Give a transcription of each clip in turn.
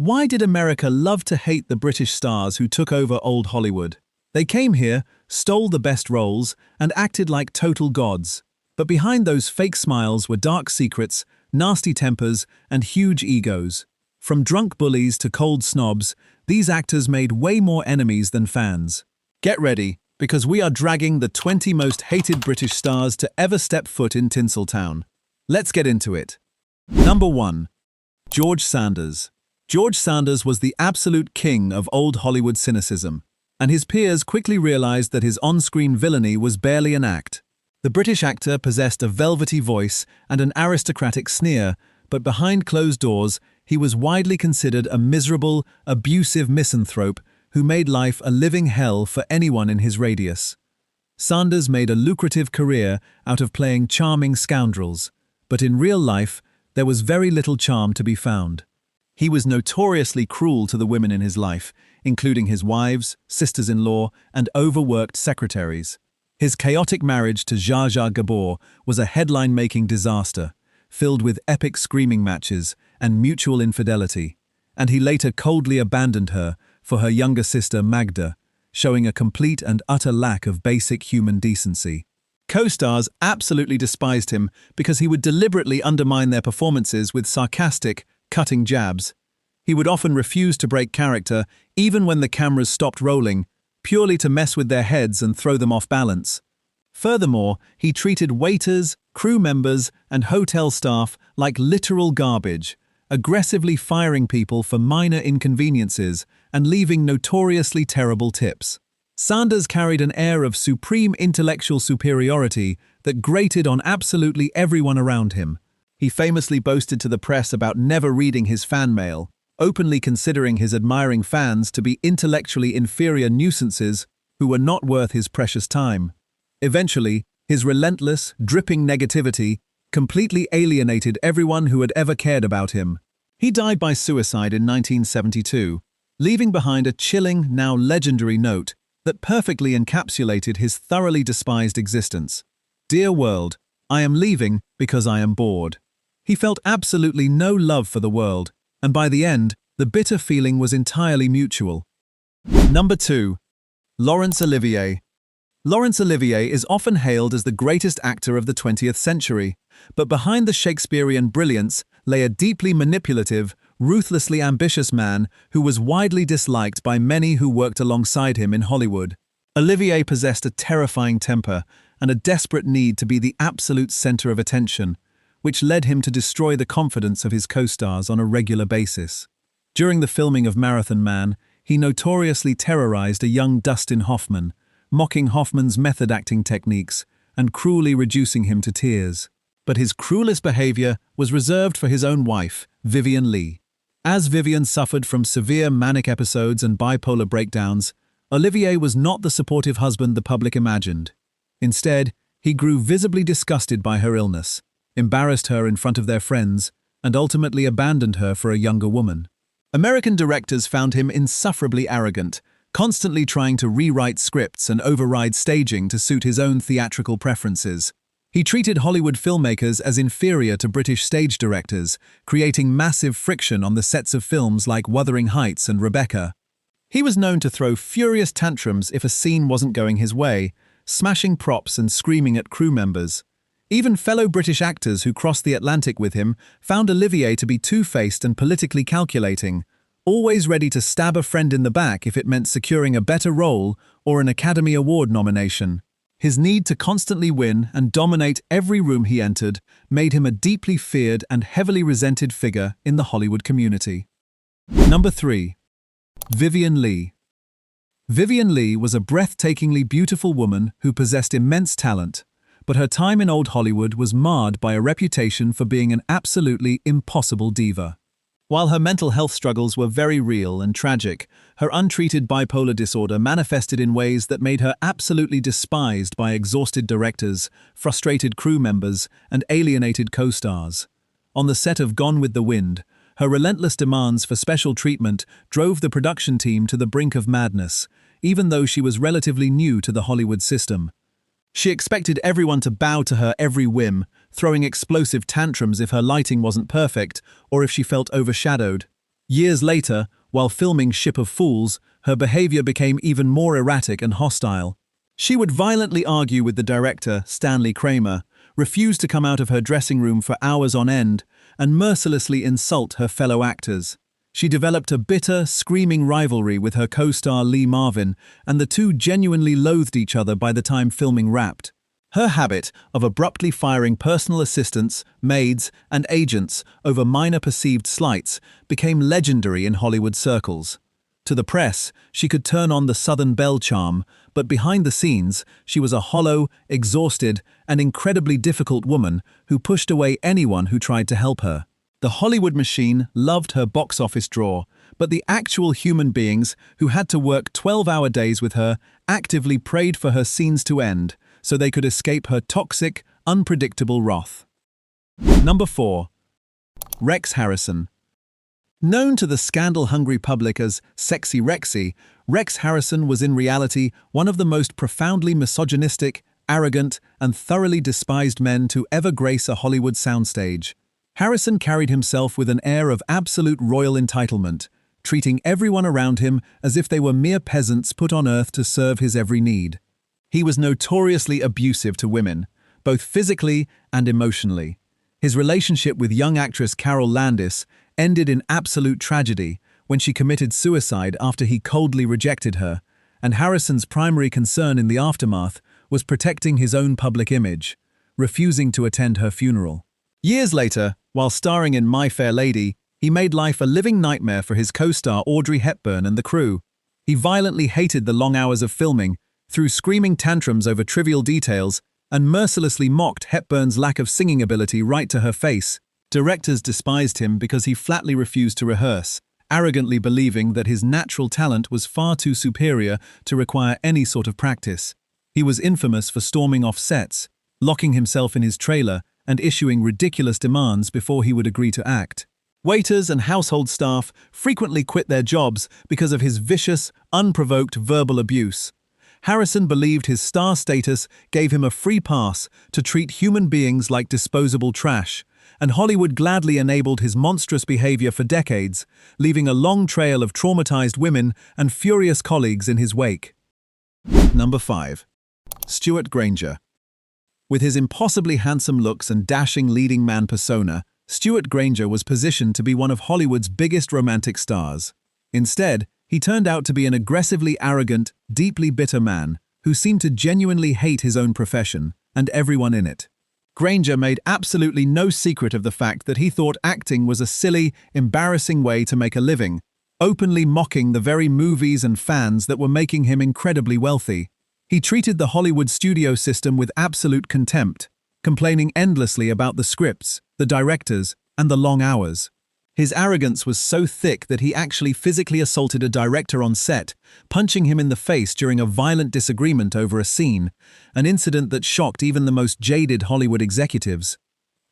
Why did America love to hate the British stars who took over old Hollywood? They came here, stole the best roles, and acted like total gods. But behind those fake smiles were dark secrets, nasty tempers, and huge egos. From drunk bullies to cold snobs, these actors made way more enemies than fans. Get ready, because we are dragging the 20 most hated British stars to ever step foot in Tinseltown. Let's get into it. Number 1. George Sanders. George Sanders was the absolute king of old Hollywood cynicism, and his peers quickly realized that his on-screen villainy was barely an act. The British actor possessed a velvety voice and an aristocratic sneer, but behind closed doors, he was widely considered a miserable, abusive misanthrope who made life a living hell for anyone in his radius. Sanders made a lucrative career out of playing charming scoundrels, but in real life, there was very little charm to be found. He was notoriously cruel to the women in his life, including his wives, sisters-in-law, and overworked secretaries. His chaotic marriage to Zsa Zsa Gabor was a headline-making disaster, filled with epic screaming matches and mutual infidelity, and he later coldly abandoned her for her younger sister Magda, showing a complete and utter lack of basic human decency. Co-stars absolutely despised him because he would deliberately undermine their performances with sarcastic, cutting jabs. He would often refuse to break character, even when the cameras stopped rolling, purely to mess with their heads and throw them off balance. Furthermore, he treated waiters, crew members, and hotel staff like literal garbage, aggressively firing people for minor inconveniences and leaving notoriously terrible tips. Sanders carried an air of supreme intellectual superiority that grated on absolutely everyone around him. He famously boasted to the press about never reading his fan mail, openly considering his admiring fans to be intellectually inferior nuisances who were not worth his precious time. Eventually, his relentless, dripping negativity completely alienated everyone who had ever cared about him. He died by suicide in 1972, leaving behind a chilling, now legendary note that perfectly encapsulated his thoroughly despised existence. "Dear world, I am leaving because I am bored." He felt absolutely no love for the world, and by the end, the bitter feeling was entirely mutual. Number 2. Laurence Olivier. Laurence Olivier is often hailed as the greatest actor of the 20th century, but behind the Shakespearean brilliance lay a deeply manipulative, ruthlessly ambitious man who was widely disliked by many who worked alongside him in Hollywood. Olivier possessed a terrifying temper and a desperate need to be the absolute center of attention, which led him to destroy the confidence of his co-stars on a regular basis. During the filming of Marathon Man, he notoriously terrorized a young Dustin Hoffman, mocking Hoffman's method acting techniques and cruelly reducing him to tears. But his cruelest behavior was reserved for his own wife, Vivien Leigh. As Vivien suffered from severe manic episodes and bipolar breakdowns, Olivier was not the supportive husband the public imagined. Instead, he grew visibly disgusted by her illness, embarrassed her in front of their friends, and ultimately abandoned her for a younger woman. American directors found him insufferably arrogant, constantly trying to rewrite scripts and override staging to suit his own theatrical preferences. He treated Hollywood filmmakers as inferior to British stage directors, creating massive friction on the sets of films like Wuthering Heights and Rebecca. He was known to throw furious tantrums if a scene wasn't going his way, smashing props and screaming at crew members. Even fellow British actors who crossed the Atlantic with him found Olivier to be two-faced and politically calculating, always ready to stab a friend in the back if it meant securing a better role or an Academy Award nomination. His need to constantly win and dominate every room he entered made him a deeply feared and heavily resented figure in the Hollywood community. Number 3. Vivien Leigh. Vivien Leigh was a breathtakingly beautiful woman who possessed immense talent, but her time in old Hollywood was marred by a reputation for being an absolutely impossible diva. While her mental health struggles were very real and tragic, her untreated bipolar disorder manifested in ways that made her absolutely despised by exhausted directors, frustrated crew members, and alienated co-stars. On the set of Gone with the Wind, her relentless demands for special treatment drove the production team to the brink of madness, even though she was relatively new to the Hollywood system. She expected everyone to bow to her every whim, throwing explosive tantrums if her lighting wasn't perfect or if she felt overshadowed. Years later, while filming Ship of Fools, her behavior became even more erratic and hostile. She would violently argue with the director, Stanley Kramer, refuse to come out of her dressing room for hours on end, and mercilessly insult her fellow actors. She developed a bitter, screaming rivalry with her co-star Lee Marvin, and the two genuinely loathed each other by the time filming wrapped. Her habit of abruptly firing personal assistants, maids, and agents over minor perceived slights became legendary in Hollywood circles. To the press, she could turn on the Southern Belle charm, but behind the scenes, she was a hollow, exhausted, and incredibly difficult woman who pushed away anyone who tried to help her. The Hollywood machine loved her box office draw, but the actual human beings who had to work 12-hour days with her actively prayed for her scenes to end so they could escape her toxic, unpredictable wrath. Number 4. Rex Harrison. Known to the scandal-hungry public as Sexy Rexy, Rex Harrison was in reality one of the most profoundly misogynistic, arrogant, and thoroughly despised men to ever grace a Hollywood soundstage. Harrison carried himself with an air of absolute royal entitlement, treating everyone around him as if they were mere peasants put on earth to serve his every need. He was notoriously abusive to women, both physically and emotionally. His relationship with young actress Carol Landis ended in absolute tragedy when she committed suicide after he coldly rejected her, and Harrison's primary concern in the aftermath was protecting his own public image, refusing to attend her funeral. Years later, while starring in My Fair Lady, he made life a living nightmare for his co-star Audrey Hepburn and the crew. He violently hated the long hours of filming, threw screaming tantrums over trivial details, and mercilessly mocked Hepburn's lack of singing ability right to her face. Directors despised him because he flatly refused to rehearse, arrogantly believing that his natural talent was far too superior to require any sort of practice. He was infamous for storming off sets, locking himself in his trailer, and issuing ridiculous demands before he would agree to act. Waiters and household staff frequently quit their jobs because of his vicious, unprovoked verbal abuse. Harrison believed his star status gave him a free pass to treat human beings like disposable trash, and Hollywood gladly enabled his monstrous behavior for decades, leaving a long trail of traumatized women and furious colleagues in his wake. Number 5. Stuart Granger. With his impossibly handsome looks and dashing leading man persona, Stuart Granger was positioned to be one of Hollywood's biggest romantic stars. Instead, he turned out to be an aggressively arrogant, deeply bitter man who seemed to genuinely hate his own profession and everyone in it. Granger made absolutely no secret of the fact that he thought acting was a silly, embarrassing way to make a living, openly mocking the very movies and fans that were making him incredibly wealthy. He treated the Hollywood studio system with absolute contempt, complaining endlessly about the scripts, the directors, and the long hours. His arrogance was so thick that he actually physically assaulted a director on set, punching him in the face during a violent disagreement over a scene, an incident that shocked even the most jaded Hollywood executives.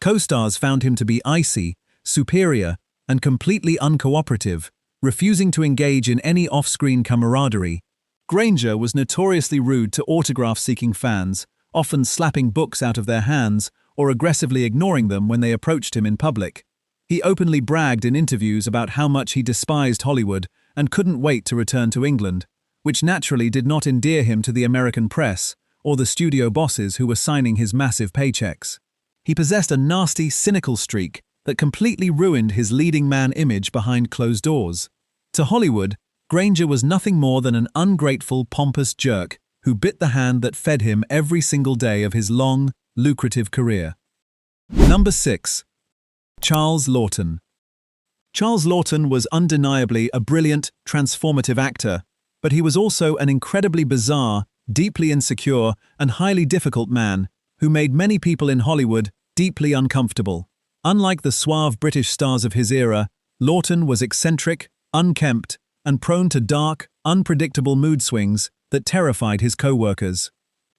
Co-stars found him to be icy, superior, and completely uncooperative, refusing to engage in any off-screen camaraderie. Granger was notoriously rude to autograph-seeking fans, often slapping books out of their hands or aggressively ignoring them when they approached him in public. He openly bragged in interviews about how much he despised Hollywood and couldn't wait to return to England, which naturally did not endear him to the American press or the studio bosses who were signing his massive paychecks. He possessed a nasty, cynical streak that completely ruined his leading man image behind closed doors. To Hollywood, Granger was nothing more than an ungrateful, pompous jerk who bit the hand that fed him every single day of his long, lucrative career. Number 6. Charles Laughton. Charles Laughton was undeniably a brilliant, transformative actor, but he was also an incredibly bizarre, deeply insecure, and highly difficult man who made many people in Hollywood deeply uncomfortable. Unlike the suave British stars of his era, Laughton was eccentric, unkempt, and prone to dark, unpredictable mood swings that terrified his co-workers.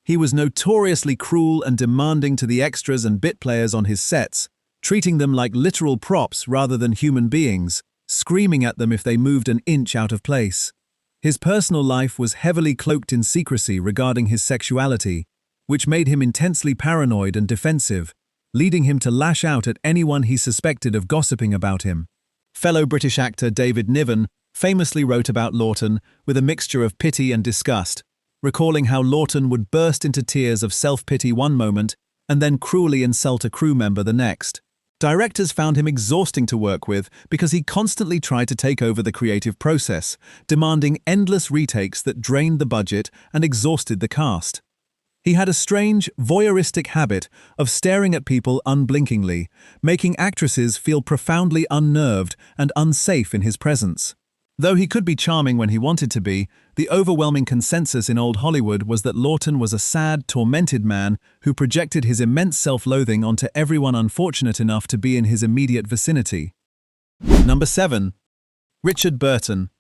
He was notoriously cruel and demanding to the extras and bit players on his sets, treating them like literal props rather than human beings, screaming at them if they moved an inch out of place. His personal life was heavily cloaked in secrecy regarding his sexuality, which made him intensely paranoid and defensive, leading him to lash out at anyone he suspected of gossiping about him. Fellow British actor David Niven famously wrote about Lawton with a mixture of pity and disgust, recalling how Lawton would burst into tears of self-pity one moment and then cruelly insult a crew member the next. Directors found him exhausting to work with because he constantly tried to take over the creative process, demanding endless retakes that drained the budget and exhausted the cast. He had a strange, voyeuristic habit of staring at people unblinkingly, making actresses feel profoundly unnerved and unsafe in his presence. Though he could be charming when he wanted to be, the overwhelming consensus in old Hollywood was that Lawton was a sad, tormented man who projected his immense self-loathing onto everyone unfortunate enough to be in his immediate vicinity. Number 7. Richard Burton.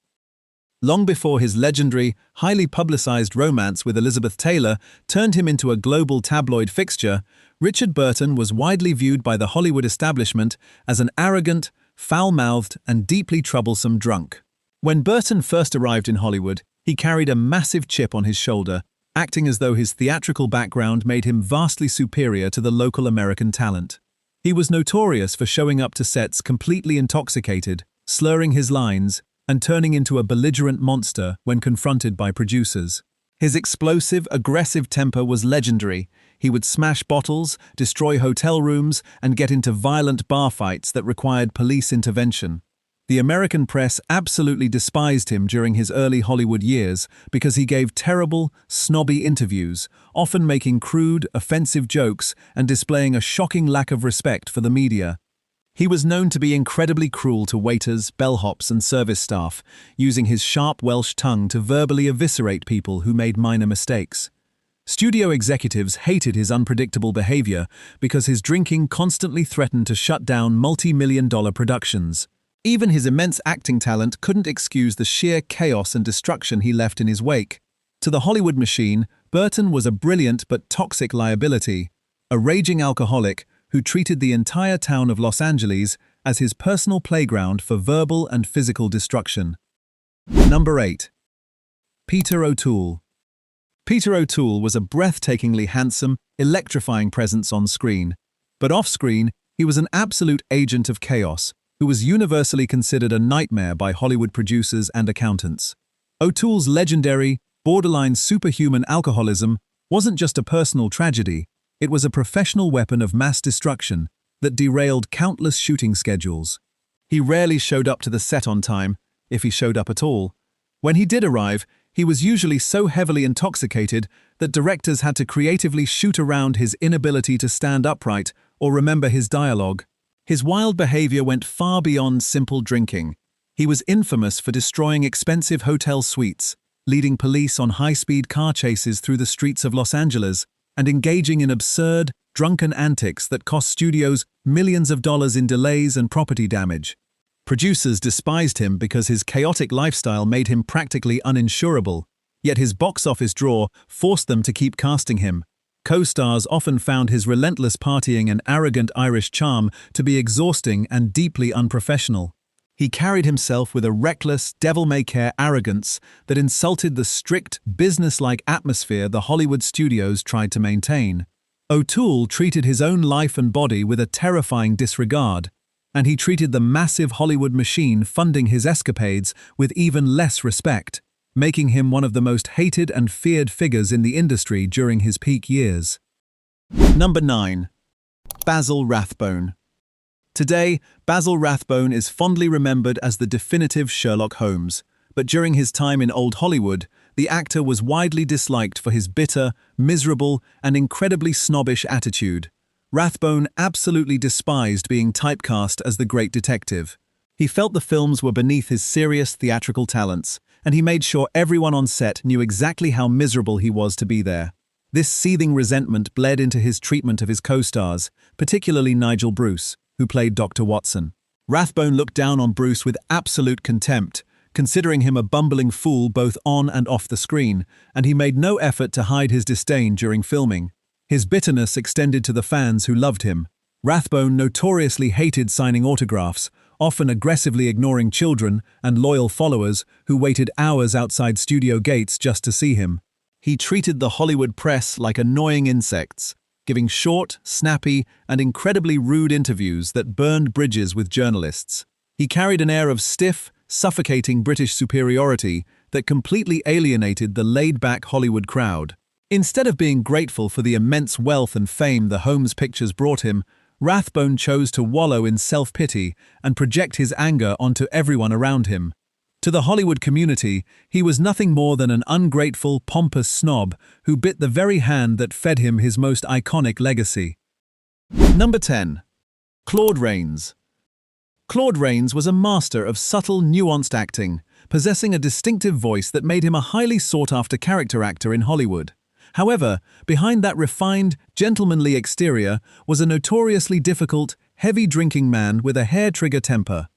Long before his legendary, highly publicized romance with Elizabeth Taylor turned him into a global tabloid fixture, Richard Burton was widely viewed by the Hollywood establishment as an arrogant, foul-mouthed, and deeply troublesome drunk. When Burton first arrived in Hollywood, he carried a massive chip on his shoulder, acting as though his theatrical background made him vastly superior to the local American talent. He was notorious for showing up to sets completely intoxicated, slurring his lines, and turning into a belligerent monster when confronted by producers. His explosive, aggressive temper was legendary. He would smash bottles, destroy hotel rooms, and get into violent bar fights that required police intervention. The American press absolutely despised him during his early Hollywood years because he gave terrible, snobby interviews, often making crude, offensive jokes and displaying a shocking lack of respect for the media. He was known to be incredibly cruel to waiters, bellhops, and service staff, using his sharp Welsh tongue to verbally eviscerate people who made minor mistakes. Studio executives hated his unpredictable behavior because his drinking constantly threatened to shut down multi-million-dollar productions. Even his immense acting talent couldn't excuse the sheer chaos and destruction he left in his wake. To the Hollywood machine, Burton was a brilliant but toxic liability, a raging alcoholic who treated the entire town of Los Angeles as his personal playground for verbal and physical destruction. Number 8. Peter O'Toole. Peter O'Toole was a breathtakingly handsome, electrifying presence on screen, but off-screen, he was an absolute agent of chaos, who was universally considered a nightmare by Hollywood producers and accountants. O'Toole's legendary, borderline superhuman alcoholism wasn't just a personal tragedy, it was a professional weapon of mass destruction that derailed countless shooting schedules. He rarely showed up to the set on time, if he showed up at all. When he did arrive, he was usually so heavily intoxicated that directors had to creatively shoot around his inability to stand upright or remember his dialogue. His wild behavior went far beyond simple drinking. He was infamous for destroying expensive hotel suites, leading police on high-speed car chases through the streets of Los Angeles, and engaging in absurd, drunken antics that cost studios millions of dollars in delays and property damage. Producers despised him because his chaotic lifestyle made him practically uninsurable, yet his box office draw forced them to keep casting him. Co-stars often found his relentless partying and arrogant Irish charm to be exhausting and deeply unprofessional. He carried himself with a reckless, devil-may-care arrogance that insulted the strict, business-like atmosphere the Hollywood studios tried to maintain. O'Toole treated his own life and body with a terrifying disregard, and he treated the massive Hollywood machine funding his escapades with even less respect, making him one of the most hated and feared figures in the industry during his peak years. Number 9. Basil Rathbone. Today, Basil Rathbone is fondly remembered as the definitive Sherlock Holmes, but during his time in old Hollywood, the actor was widely disliked for his bitter, miserable, and incredibly snobbish attitude. Rathbone absolutely despised being typecast as the great detective. He felt the films were beneath his serious theatrical talents, and he made sure everyone on set knew exactly how miserable he was to be there. This seething resentment bled into his treatment of his co-stars, particularly Nigel Bruce, who played Dr. Watson. Rathbone looked down on Bruce with absolute contempt, considering him a bumbling fool both on and off the screen, and he made no effort to hide his disdain during filming. His bitterness extended to the fans who loved him. Rathbone notoriously hated signing autographs, often aggressively ignoring children and loyal followers who waited hours outside studio gates just to see him. He treated the Hollywood press like annoying insects, giving short, snappy, and incredibly rude interviews that burned bridges with journalists. He carried an air of stiff, suffocating British superiority that completely alienated the laid-back Hollywood crowd. Instead of being grateful for the immense wealth and fame the Holmes pictures brought him, Rathbone chose to wallow in self-pity and project his anger onto everyone around him. To the Hollywood community, he was nothing more than an ungrateful, pompous snob who bit the very hand that fed him his most iconic legacy. Number 10. Claude Rains. Claude Rains was a master of subtle, nuanced acting, possessing a distinctive voice that made him a highly sought-after character actor in Hollywood. However, behind that refined, gentlemanly exterior was a notoriously difficult, heavy-drinking man with a hair-trigger temper.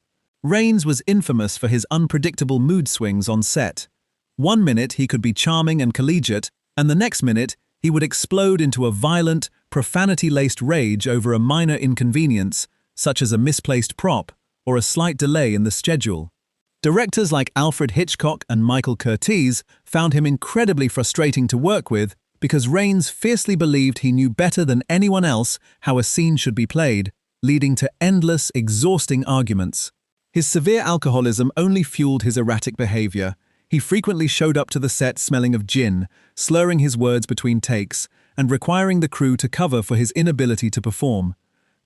Rains was infamous for his unpredictable mood swings on set. One minute he could be charming and collegiate, and the next minute he would explode into a violent, profanity-laced rage over a minor inconvenience, such as a misplaced prop or a slight delay in the schedule. Directors like Alfred Hitchcock and Michael Curtiz found him incredibly frustrating to work with because Rains fiercely believed he knew better than anyone else how a scene should be played, leading to endless, exhausting arguments. His severe alcoholism only fueled his erratic behavior. He frequently showed up to the set smelling of gin, slurring his words between takes, and requiring the crew to cover for his inability to perform.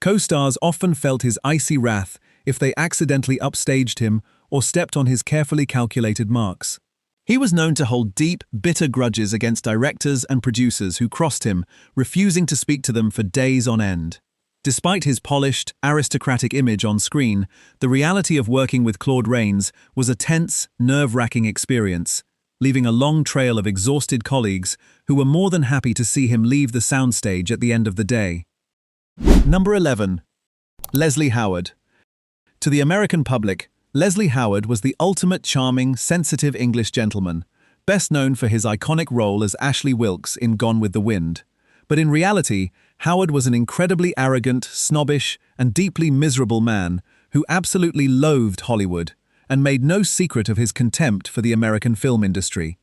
Co-stars often felt his icy wrath if they accidentally upstaged him or stepped on his carefully calculated marks. He was known to hold deep, bitter grudges against directors and producers who crossed him, refusing to speak to them for days on end. Despite his polished, aristocratic image on screen, the reality of working with Claude Rains was a tense, nerve-wracking experience, leaving a long trail of exhausted colleagues who were more than happy to see him leave the soundstage at the end of the day. Number 11. Leslie Howard. To the American public, Leslie Howard was the ultimate charming, sensitive English gentleman, best known for his iconic role as Ashley Wilkes in Gone with the Wind. But in reality, Howard was an incredibly arrogant, snobbish, and deeply miserable man who absolutely loathed Hollywood and made no secret of his contempt for the American film industry.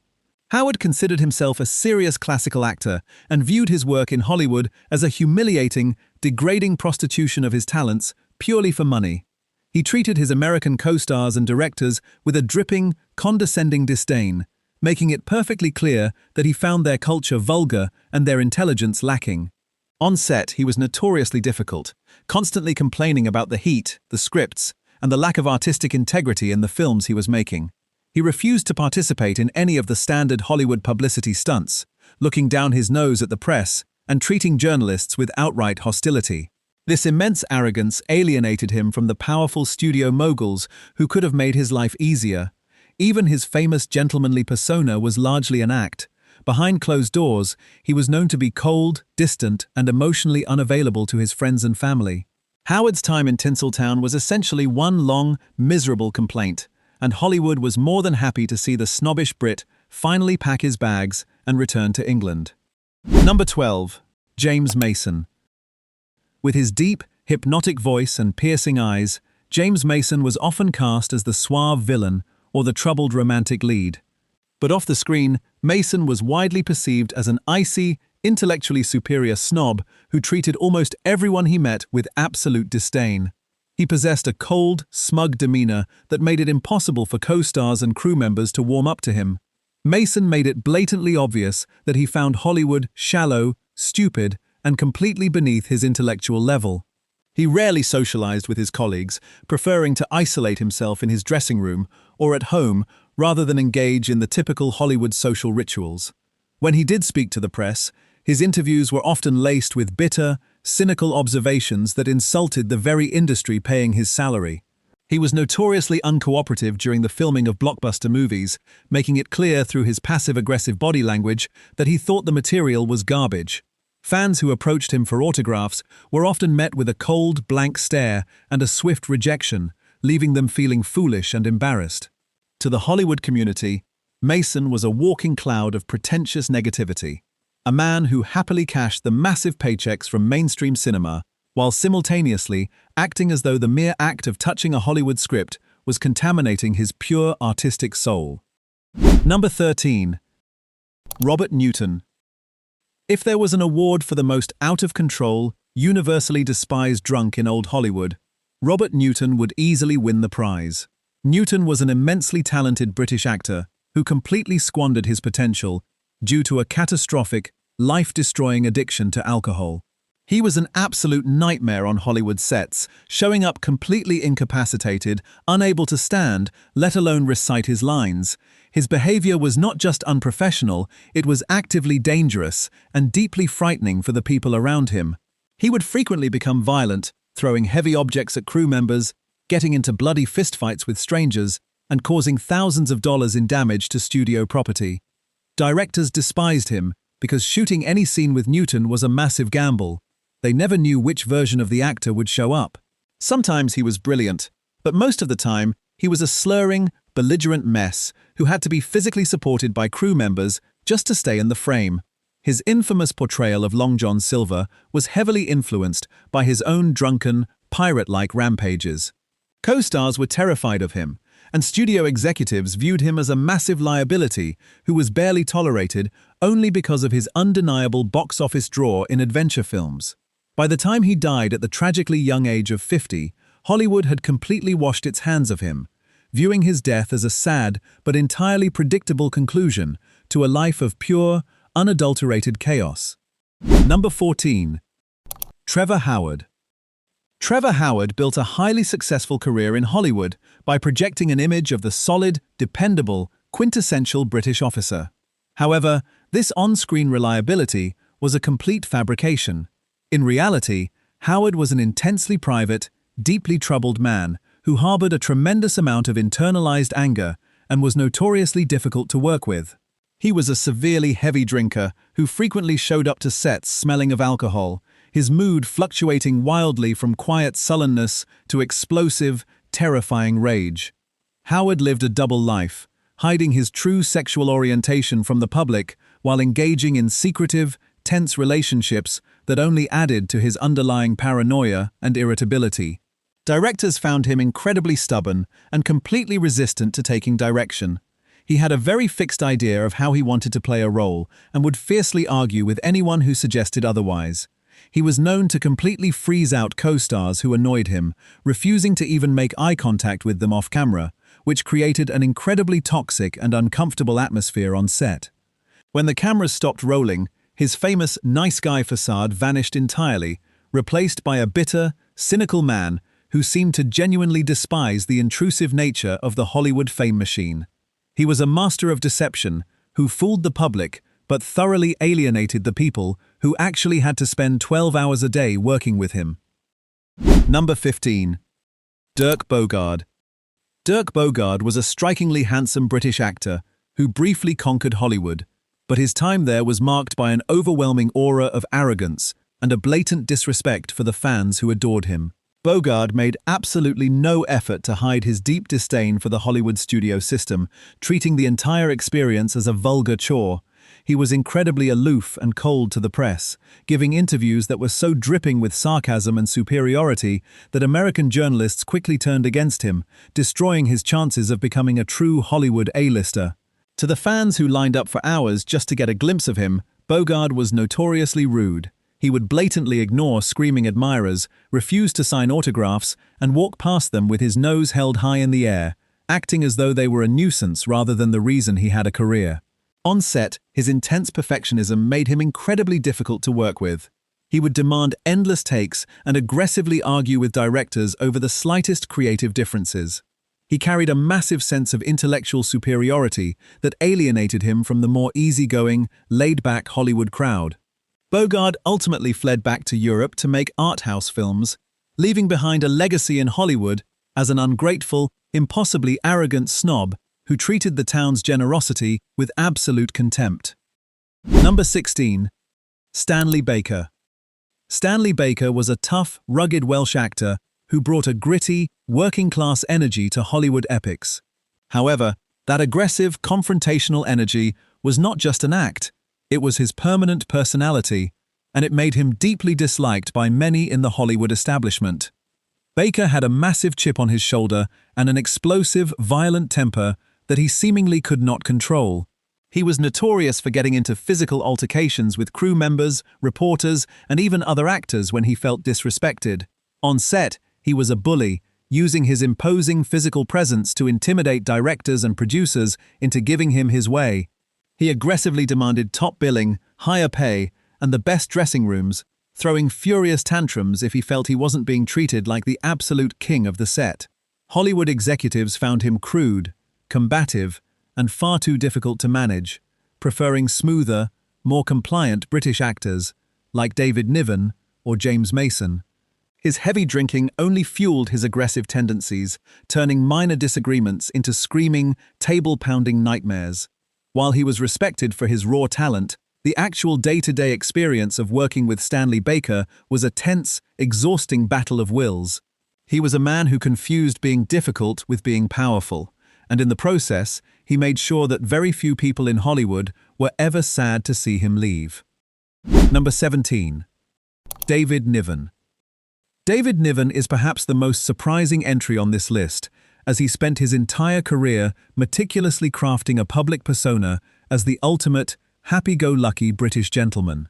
Howard considered himself a serious classical actor and viewed his work in Hollywood as a humiliating, degrading prostitution of his talents purely for money. He treated his American co-stars and directors with a dripping, condescending disdain, making it perfectly clear that he found their culture vulgar and their intelligence lacking. On set, he was notoriously difficult, constantly complaining about the heat, the scripts, and the lack of artistic integrity in the films he was making. He refused to participate in any of the standard Hollywood publicity stunts, looking down his nose at the press and treating journalists with outright hostility. This immense arrogance alienated him from the powerful studio moguls who could have made his life easier. Even his famous gentlemanly persona was largely an act. Behind closed doors, he was known to be cold, distant, and emotionally unavailable to his friends and family. Howard's time in Tinseltown was essentially one long, miserable complaint, and Hollywood was more than happy to see the snobbish Brit finally pack his bags and return to England. Number 12. James Mason. With his deep, hypnotic voice and piercing eyes, James Mason was often cast as the suave villain or the troubled romantic lead. But off the screen, Mason was widely perceived as an icy, intellectually superior snob who treated almost everyone he met with absolute disdain. He possessed a cold, smug demeanor that made it impossible for co-stars and crew members to warm up to him. Mason made it blatantly obvious that he found Hollywood shallow, stupid, and completely beneath his intellectual level. He rarely socialized with his colleagues, preferring to isolate himself in his dressing room or at home rather than engage in the typical Hollywood social rituals. When he did speak to the press, his interviews were often laced with bitter, cynical observations that insulted the very industry paying his salary. He was notoriously uncooperative during the filming of blockbuster movies, making it clear through his passive-aggressive body language that he thought the material was garbage. Fans who approached him for autographs were often met with a cold, blank stare and a swift rejection, leaving them feeling foolish and embarrassed. To the Hollywood community, Mason was a walking cloud of pretentious negativity, a man who happily cashed the massive paychecks from mainstream cinema, while simultaneously acting as though the mere act of touching a Hollywood script was contaminating his pure artistic soul. Number 13. Robert Newton. If there was an award for the most out-of-control, universally despised drunk in old Hollywood, Robert Newton would easily win the prize. Newton was an immensely talented British actor who completely squandered his potential due to a catastrophic, life-destroying addiction to alcohol. He was an absolute nightmare on Hollywood sets, showing up completely incapacitated, unable to stand, let alone recite his lines. His behavior was not just unprofessional, it was actively dangerous and deeply frightening for the people around him. He would frequently become violent, throwing heavy objects at crew members, getting into bloody fistfights with strangers, and causing thousands of dollars in damage to studio property. Directors despised him because shooting any scene with Newton was a massive gamble. They never knew which version of the actor would show up. Sometimes he was brilliant, but most of the time he was a slurring, belligerent mess who had to be physically supported by crew members just to stay in the frame. His infamous portrayal of Long John Silver was heavily influenced by his own drunken, pirate-like rampages. Co-stars were terrified of him, and studio executives viewed him as a massive liability who was barely tolerated only because of his undeniable box office draw in adventure films. By the time he died at the tragically young age of 50, Hollywood had completely washed its hands of him, viewing his death as a sad but entirely predictable conclusion to a life of pure, unadulterated chaos. Number 14. Trevor Howard. Trevor Howard built a highly successful career in Hollywood by projecting an image of the solid, dependable, quintessential British officer. However, this on-screen reliability was a complete fabrication. In reality, Howard was an intensely private, deeply troubled man who harbored a tremendous amount of internalized anger and was notoriously difficult to work with. He was a severely heavy drinker who frequently showed up to sets smelling of alcohol, his mood fluctuating wildly from quiet sullenness to explosive, terrifying rage. Howard lived a double life, hiding his true sexual orientation from the public while engaging in secretive, tense relationships that only added to his underlying paranoia and irritability. Directors found him incredibly stubborn and completely resistant to taking direction. He had a very fixed idea of how he wanted to play a role and would fiercely argue with anyone who suggested otherwise. He was known to completely freeze out co-stars who annoyed him, refusing to even make eye contact with them off camera, which created an incredibly toxic and uncomfortable atmosphere on set. When the cameras stopped rolling, his famous nice guy facade vanished entirely, replaced by a bitter, cynical man who seemed to genuinely despise the intrusive nature of the Hollywood fame machine. He was a master of deception who fooled the public but thoroughly alienated the people who actually had to spend 12 hours a day working with him. Number 15. Dirk Bogarde. Dirk Bogarde was a strikingly handsome British actor who briefly conquered Hollywood, but his time there was marked by an overwhelming aura of arrogance and a blatant disrespect for the fans who adored him. Bogarde made absolutely no effort to hide his deep disdain for the Hollywood studio system, treating the entire experience as a vulgar chore. He was incredibly aloof and cold to the press, giving interviews that were so dripping with sarcasm and superiority that American journalists quickly turned against him, destroying his chances of becoming a true Hollywood A-lister. To the fans who lined up for hours just to get a glimpse of him, Bogarde was notoriously rude. He would blatantly ignore screaming admirers, refuse to sign autographs, and walk past them with his nose held high in the air, acting as though they were a nuisance rather than the reason he had a career. On set, his intense perfectionism made him incredibly difficult to work with. He would demand endless takes and aggressively argue with directors over the slightest creative differences. He carried a massive sense of intellectual superiority that alienated him from the more easygoing, laid-back Hollywood crowd. Bogarde ultimately fled back to Europe to make art house films, leaving behind a legacy in Hollywood as an ungrateful, impossibly arrogant snob who treated the town's generosity with absolute contempt. Number 16. Stanley Baker. Stanley Baker was a tough, rugged Welsh actor who brought a gritty, working-class energy to Hollywood epics. However, that aggressive, confrontational energy was not just an act, it was his permanent personality, and it made him deeply disliked by many in the Hollywood establishment. Baker had a massive chip on his shoulder and an explosive, violent temper that he seemingly could not control. He was notorious for getting into physical altercations with crew members, reporters, and even other actors when he felt disrespected. On set, He was a bully, using his imposing physical presence to intimidate directors and producers into giving him his way. He aggressively demanded top billing, higher pay, and the best dressing rooms, throwing furious tantrums if he felt he wasn't being treated like the absolute king of the set. Hollywood executives found him crude, combative, and far too difficult to manage, preferring smoother, more compliant British actors like David Niven or James Mason. His heavy drinking only fueled his aggressive tendencies, turning minor disagreements into screaming, table-pounding nightmares. While he was respected for his raw talent, the actual day-to-day experience of working with Stanley Baker was a tense, exhausting battle of wills. He was a man who confused being difficult with being powerful, and in the process, he made sure that very few people in Hollywood were ever sad to see him leave. Number 17. David Niven. David Niven is perhaps the most surprising entry on this list, as he spent his entire career meticulously crafting a public persona as the ultimate, happy-go-lucky British gentleman.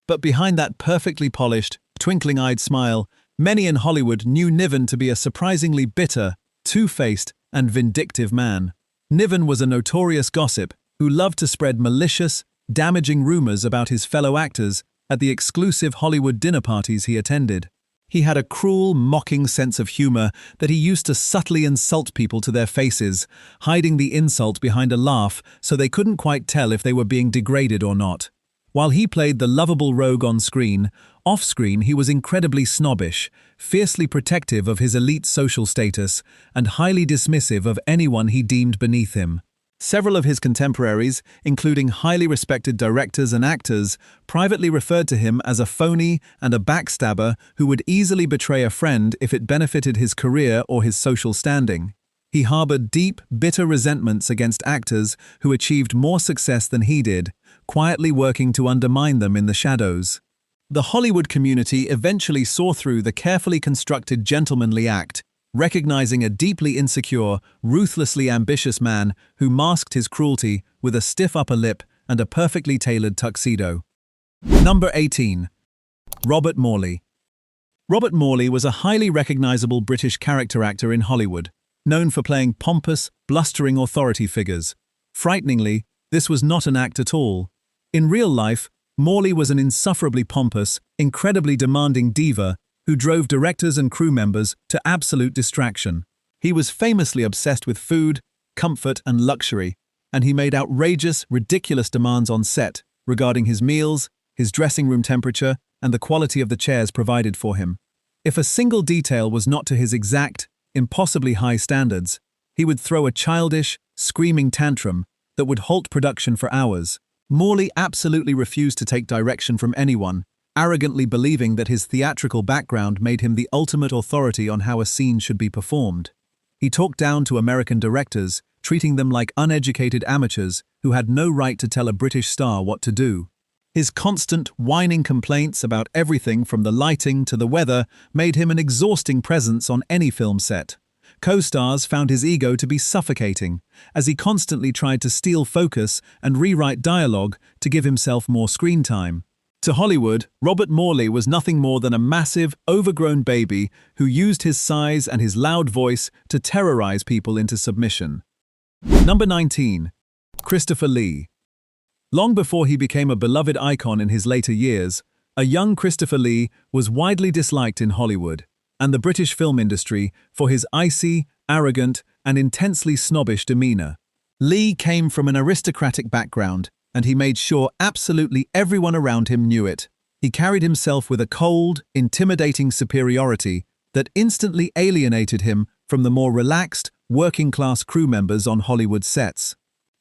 But behind that perfectly polished, twinkling-eyed smile, many in Hollywood knew Niven to be a surprisingly bitter, two-faced, and vindictive man. Niven was a notorious gossip who loved to spread malicious, damaging rumors about his fellow actors at the exclusive Hollywood dinner parties he attended. He had a cruel, mocking sense of humor that he used to subtly insult people to their faces, hiding the insult behind a laugh so they couldn't quite tell if they were being degraded or not. While he played the lovable rogue on screen, off-screen he was incredibly snobbish, fiercely protective of his elite social status, and highly dismissive of anyone he deemed beneath him. Several of his contemporaries, including highly respected directors and actors, privately referred to him as a phony and a backstabber who would easily betray a friend if it benefited his career or his social standing. He harbored deep, bitter resentments against actors who achieved more success than he did, quietly working to undermine them in the shadows. The Hollywood community eventually saw through the carefully constructed gentlemanly act, recognizing a deeply insecure, ruthlessly ambitious man who masked his cruelty with a stiff upper lip and a perfectly tailored tuxedo. Number 18. Robert Morley. Robert Morley was a highly recognizable British character actor in Hollywood, known for playing pompous, blustering authority figures. Frighteningly, this was not an act at all. In real life, Morley was an insufferably pompous, incredibly demanding diva who drove directors and crew members to absolute distraction. He was famously obsessed with food, comfort, and luxury, and he made outrageous, ridiculous demands on set regarding his meals, his dressing room temperature, and the quality of the chairs provided for him. If a single detail was not to his exact, impossibly high standards, he would throw a childish, screaming tantrum that would halt production for hours. Morley absolutely refused to take direction from anyone, arrogantly believing that his theatrical background made him the ultimate authority on how a scene should be performed. He talked down to American directors, treating them like uneducated amateurs who had no right to tell a British star what to do. His constant, whining complaints about everything from the lighting to the weather made him an exhausting presence on any film set. Co-stars found his ego to be suffocating, as he constantly tried to steal focus and rewrite dialogue to give himself more screen time. To Hollywood, Robert Morley was nothing more than a massive, overgrown baby who used his size and his loud voice to terrorize people into submission. Number 19. Christopher Lee. Long before he became a beloved icon in his later years, a young Christopher Lee was widely disliked in Hollywood and the British film industry for his icy, arrogant, and intensely snobbish demeanor. Lee came from an aristocratic background, and he made sure absolutely everyone around him knew it. He carried himself with a cold, intimidating superiority that instantly alienated him from the more relaxed, working-class crew members on Hollywood sets.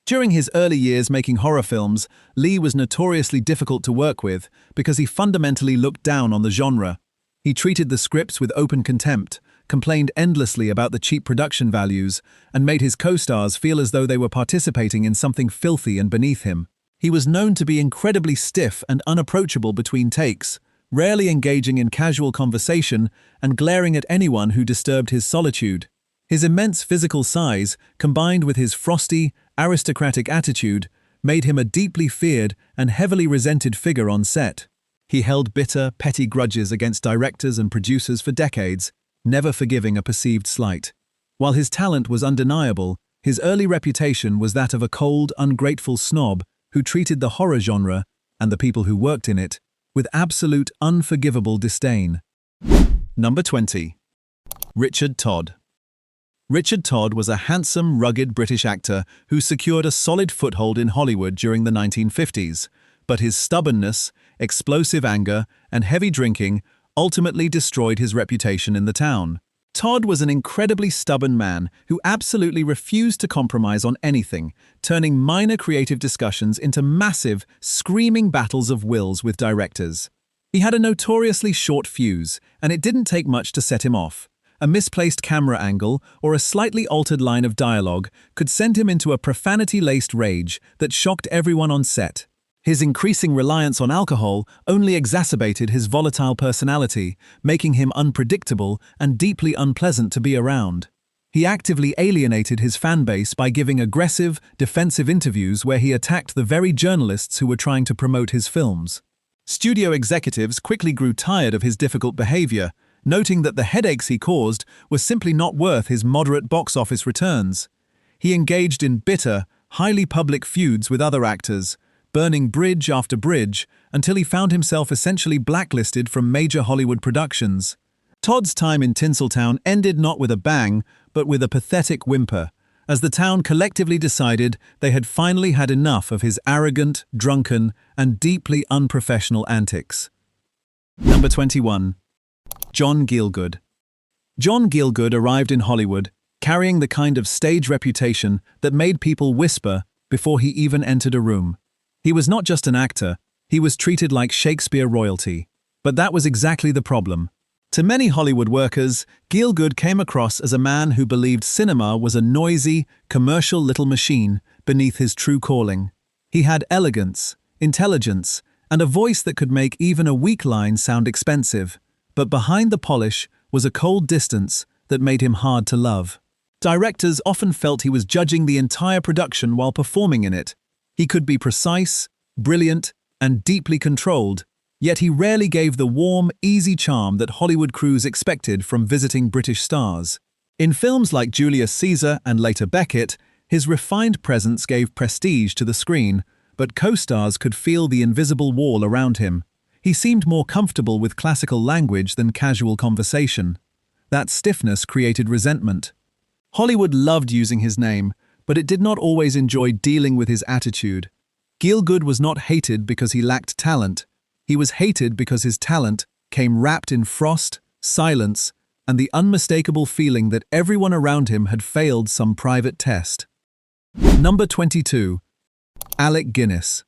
During his early years making horror films, Lee was notoriously difficult to work with because he fundamentally looked down on the genre. He treated the scripts with open contempt, complained endlessly about the cheap production values, and made his co-stars feel as though they were participating in something filthy and beneath him. He was known to be incredibly stiff and unapproachable between takes, rarely engaging in casual conversation and glaring at anyone who disturbed his solitude. His immense physical size, combined with his frosty, aristocratic attitude, made him a deeply feared and heavily resented figure on set. He held bitter, petty grudges against directors and producers for decades, never forgiving a perceived slight. While his talent was undeniable, his early reputation was that of a cold, ungrateful snob who treated the horror genre, and the people who worked in it, with absolute unforgivable disdain. Number 20. Richard Todd. Richard Todd was a handsome, rugged British actor who secured a solid foothold in Hollywood during the 1950s, but his stubbornness, explosive anger, and heavy drinking ultimately destroyed his reputation in the town. Todd was an incredibly stubborn man who absolutely refused to compromise on anything, turning minor creative discussions into massive, screaming battles of wills with directors. He had a notoriously short fuse, and it didn't take much to set him off. A misplaced camera angle or a slightly altered line of dialogue could send him into a profanity-laced rage that shocked everyone on set. His increasing reliance on alcohol only exacerbated his volatile personality, making him unpredictable and deeply unpleasant to be around. He actively alienated his fan base by giving aggressive, defensive interviews where he attacked the very journalists who were trying to promote his films. Studio executives quickly grew tired of his difficult behavior, noting that the headaches he caused were simply not worth his moderate box office returns. He engaged in bitter, highly public feuds with other actors, burning bridge after bridge until he found himself essentially blacklisted from major Hollywood productions. Todd's time in Tinseltown ended not with a bang, but with a pathetic whimper, as the town collectively decided they had finally had enough of his arrogant, drunken, and deeply unprofessional antics. Number 21. John Gielgud. John Gielgud arrived in Hollywood, carrying the kind of stage reputation that made people whisper before he even entered a room. He was not just an actor, he was treated like Shakespeare royalty. But that was exactly the problem. To many Hollywood workers, Gielgud came across as a man who believed cinema was a noisy, commercial little machine beneath his true calling. He had elegance, intelligence, and a voice that could make even a weak line sound expensive. But behind the polish was a cold distance that made him hard to love. Directors often felt he was judging the entire production while performing in it. He could be precise, brilliant, and deeply controlled, yet he rarely gave the warm, easy charm that Hollywood crews expected from visiting British stars. In films like Julius Caesar and later Beckett, his refined presence gave prestige to the screen, but co-stars could feel the invisible wall around him. He seemed more comfortable with classical language than casual conversation. That stiffness created resentment. Hollywood loved using his name, but it did not always enjoy dealing with his attitude. Gielgud was not hated because he lacked talent. He was hated because his talent came wrapped in frost, silence, and the unmistakable feeling that everyone around him had failed some private test. Number 22. Alec Guinness.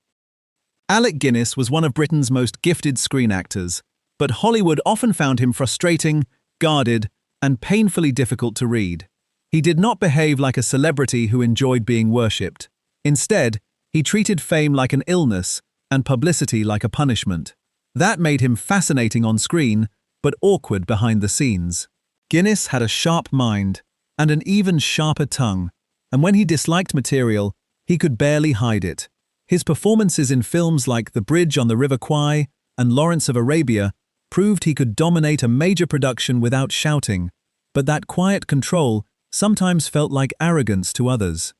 Alec Guinness was one of Britain's most gifted screen actors, but Hollywood often found him frustrating, guarded, and painfully difficult to read. He did not behave like a celebrity who enjoyed being worshipped. Instead, he treated fame like an illness and publicity like a punishment. That made him fascinating on screen, but awkward behind the scenes. Guinness had a sharp mind and an even sharper tongue, and when he disliked material, he could barely hide it. His performances in films like The Bridge on the River Kwai and Lawrence of Arabia proved he could dominate a major production without shouting, but that quiet control sometimes felt like arrogance to others.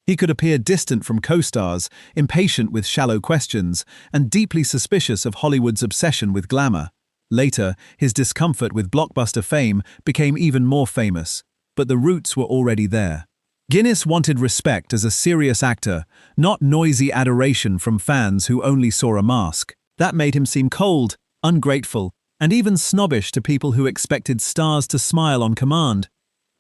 He could appear distant from co-stars, impatient with shallow questions, and deeply suspicious of Hollywood's obsession with glamour. Later, his discomfort with blockbuster fame became even more famous, but the roots were already there. Guinness wanted respect as a serious actor, not noisy adoration from fans who only saw a mask. That made him seem cold, ungrateful, and even snobbish to people who expected stars to smile on command.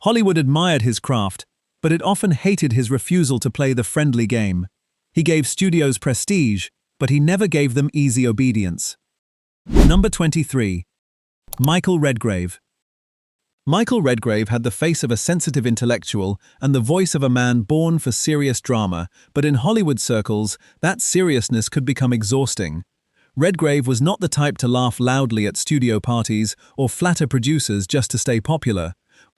Hollywood admired his craft, but it often hated his refusal to play the friendly game. He gave studios prestige, but he never gave them easy obedience. Number 23. Michael Redgrave. Michael Redgrave had the face of a sensitive intellectual and the voice of a man born for serious drama, but in Hollywood circles, that seriousness could become exhausting. Redgrave was not the type to laugh loudly at studio parties or flatter producers just to stay popular.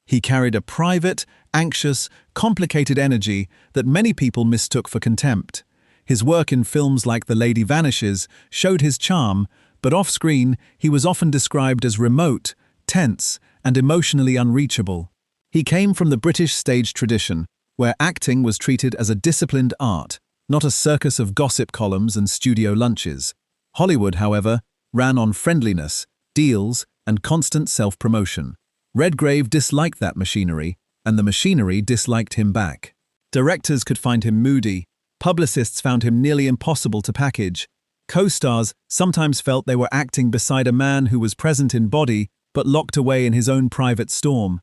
He carried a private, anxious, complicated energy that many people mistook for contempt. His work in films like The Lady Vanishes showed his charm, but off-screen he was often described as remote, tense, and emotionally unreachable. He came from the British stage tradition, where acting was treated as a disciplined art, not a circus of gossip columns and studio lunches. Hollywood, however, ran on friendliness, deals, and constant self-promotion. Redgrave disliked that machinery, and the machinery disliked him back. Directors could find him moody, publicists found him nearly impossible to package. Co-stars sometimes felt they were acting beside a man who was present in body but locked away in his own private storm.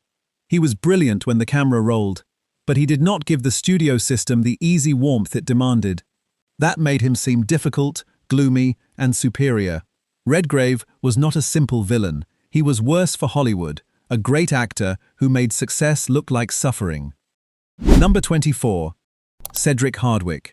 He was brilliant when the camera rolled, but he did not give the studio system the easy warmth it demanded. That made him seem difficult, gloomy, and superior. Redgrave was not a simple villain. He was worse for Hollywood, a great actor who made success look like suffering. Number 24. Cedric Hardwicke.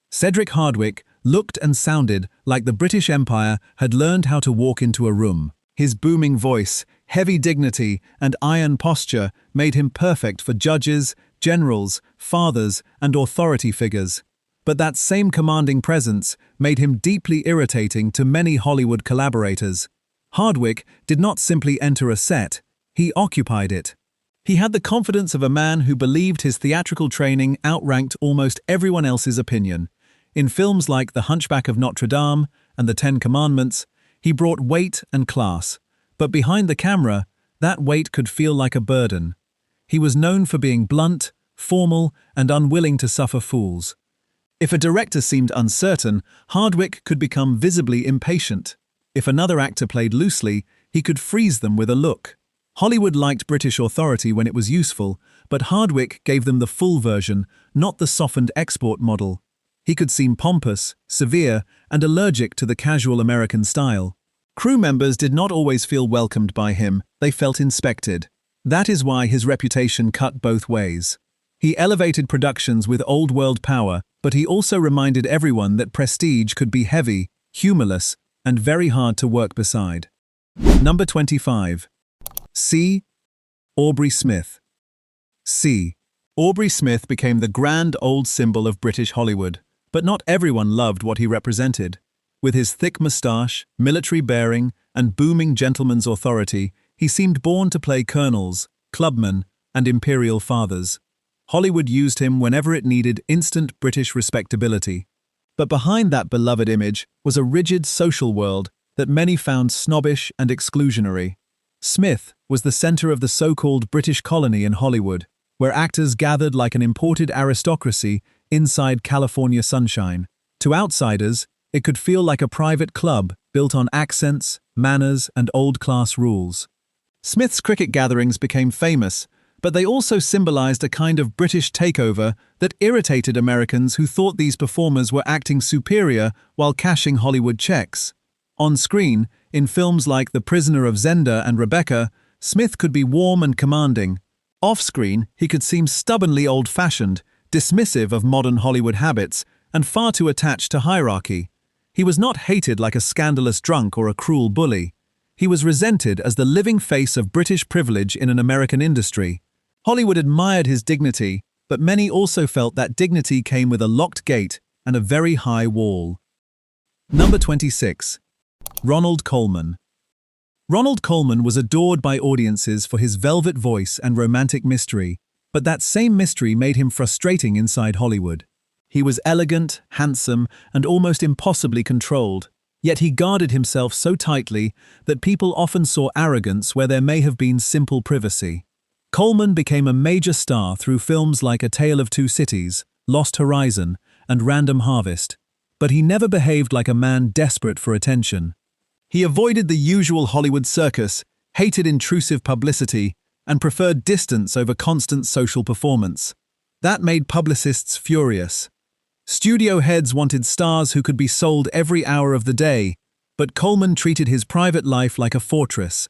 Cedric Hardwicke looked and sounded like the British Empire had learned how to walk into a room. His booming voice, heavy dignity, and iron posture made him perfect for judges, generals, fathers, and authority figures. But that same commanding presence made him deeply irritating to many Hollywood collaborators. Hardwicke did not simply enter a set, he occupied it. He had the confidence of a man who believed his theatrical training outranked almost everyone else's opinion. In films like The Hunchback of Notre Dame and The Ten Commandments, he brought weight and class, but behind the camera, that weight could feel like a burden. He was known for being blunt, formal, and unwilling to suffer fools. If a director seemed uncertain, Hardwicke could become visibly impatient. If another actor played loosely, he could freeze them with a look. Hollywood liked British authority when it was useful, but Hardwicke gave them the full version, not the softened export model. He could seem pompous, severe, and allergic to the casual American style. Crew members did not always feel welcomed by him, they felt inspected. That is why his reputation cut both ways. He elevated productions with old-world power, but he also reminded everyone that prestige could be heavy, humorless, and very hard to work beside. Number 25. C. Aubrey Smith. C. Aubrey Smith became the grand old symbol of British Hollywood, but not everyone loved what he represented. With his thick moustache, military bearing, and booming gentleman's authority, he seemed born to play colonels, clubmen, and imperial fathers. Hollywood used him whenever it needed instant British respectability. But behind that beloved image was a rigid social world that many found snobbish and exclusionary. Smith was the center of the so-called British colony in Hollywood, where actors gathered like an imported aristocracy inside California sunshine. To outsiders, it could feel like a private club built on accents, manners, and old-class rules. Smith's cricket gatherings became famous, but they also symbolized a kind of British takeover that irritated Americans who thought these performers were acting superior while cashing Hollywood checks. On screen, in films like The Prisoner of Zenda and Rebecca, Smith could be warm and commanding. Off-screen, he could seem stubbornly old-fashioned, dismissive of modern Hollywood habits, and far too attached to hierarchy. He was not hated like a scandalous drunk or a cruel bully. He was resented as the living face of British privilege in an American industry. Hollywood admired his dignity, but many also felt that dignity came with a locked gate and a very high wall. Number 26. Ronald Colman. Ronald Colman was adored by audiences for his velvet voice and romantic mystery, but that same mystery made him frustrating inside Hollywood. He was elegant, handsome, and almost impossibly controlled, yet he guarded himself so tightly that people often saw arrogance where there may have been simple privacy. Colman became a major star through films like A Tale of Two Cities, Lost Horizon, and Random Harvest, but he never behaved like a man desperate for attention. He avoided the usual Hollywood circus, hated intrusive publicity, and preferred distance over constant social performance. That made publicists furious. Studio heads wanted stars who could be sold every hour of the day, but Colman treated his private life like a fortress.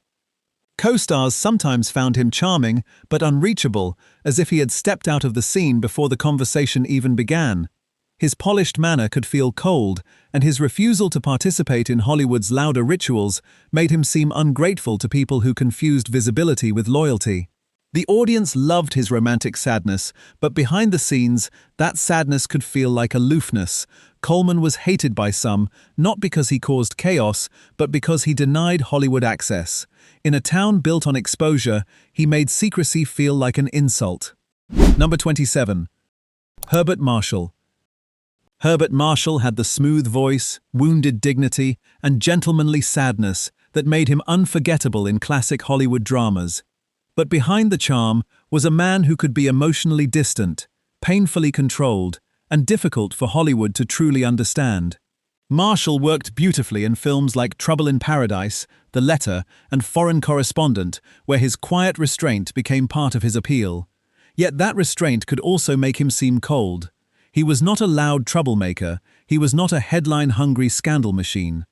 Co-stars sometimes found him charming but unreachable, as if he had stepped out of the scene before the conversation even began. His polished manner could feel cold, and his refusal to participate in Hollywood's louder rituals made him seem ungrateful to people who confused visibility with loyalty. The audience loved his romantic sadness, but behind the scenes, that sadness could feel like aloofness. Colman was hated by some, not because he caused chaos, but because he denied Hollywood access. In a town built on exposure, he made secrecy feel like an insult. Number 27. Herbert Marshall. Herbert Marshall had the smooth voice, wounded dignity, and gentlemanly sadness that made him unforgettable in classic Hollywood dramas. But behind the charm was a man who could be emotionally distant, painfully controlled, and difficult for Hollywood to truly understand. Marshall worked beautifully in films like Trouble in Paradise, The Letter, and Foreign Correspondent, where his quiet restraint became part of his appeal. Yet that restraint could also make him seem cold. He was not a loud troublemaker, he was not a headline-hungry scandal machine.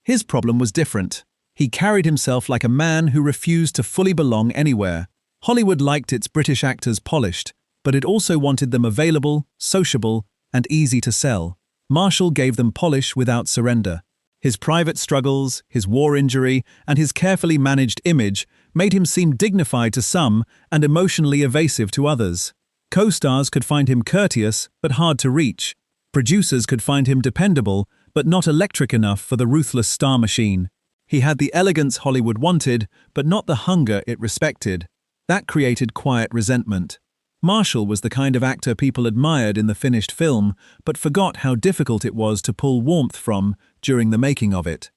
His problem was different. He carried himself like a man who refused to fully belong anywhere. Hollywood liked its British actors polished, but it also wanted them available, sociable, and easy to sell. Marshall gave them polish without surrender. His private struggles, his war injury, and his carefully managed image made him seem dignified to some and emotionally evasive to others. Co-stars could find him courteous but hard to reach. Producers could find him dependable but not electric enough for the ruthless star machine. He had the elegance Hollywood wanted, but not the hunger it respected. That created quiet resentment. Marshall was the kind of actor people admired in the finished film, but forgot how difficult it was to pull warmth from during the making of it.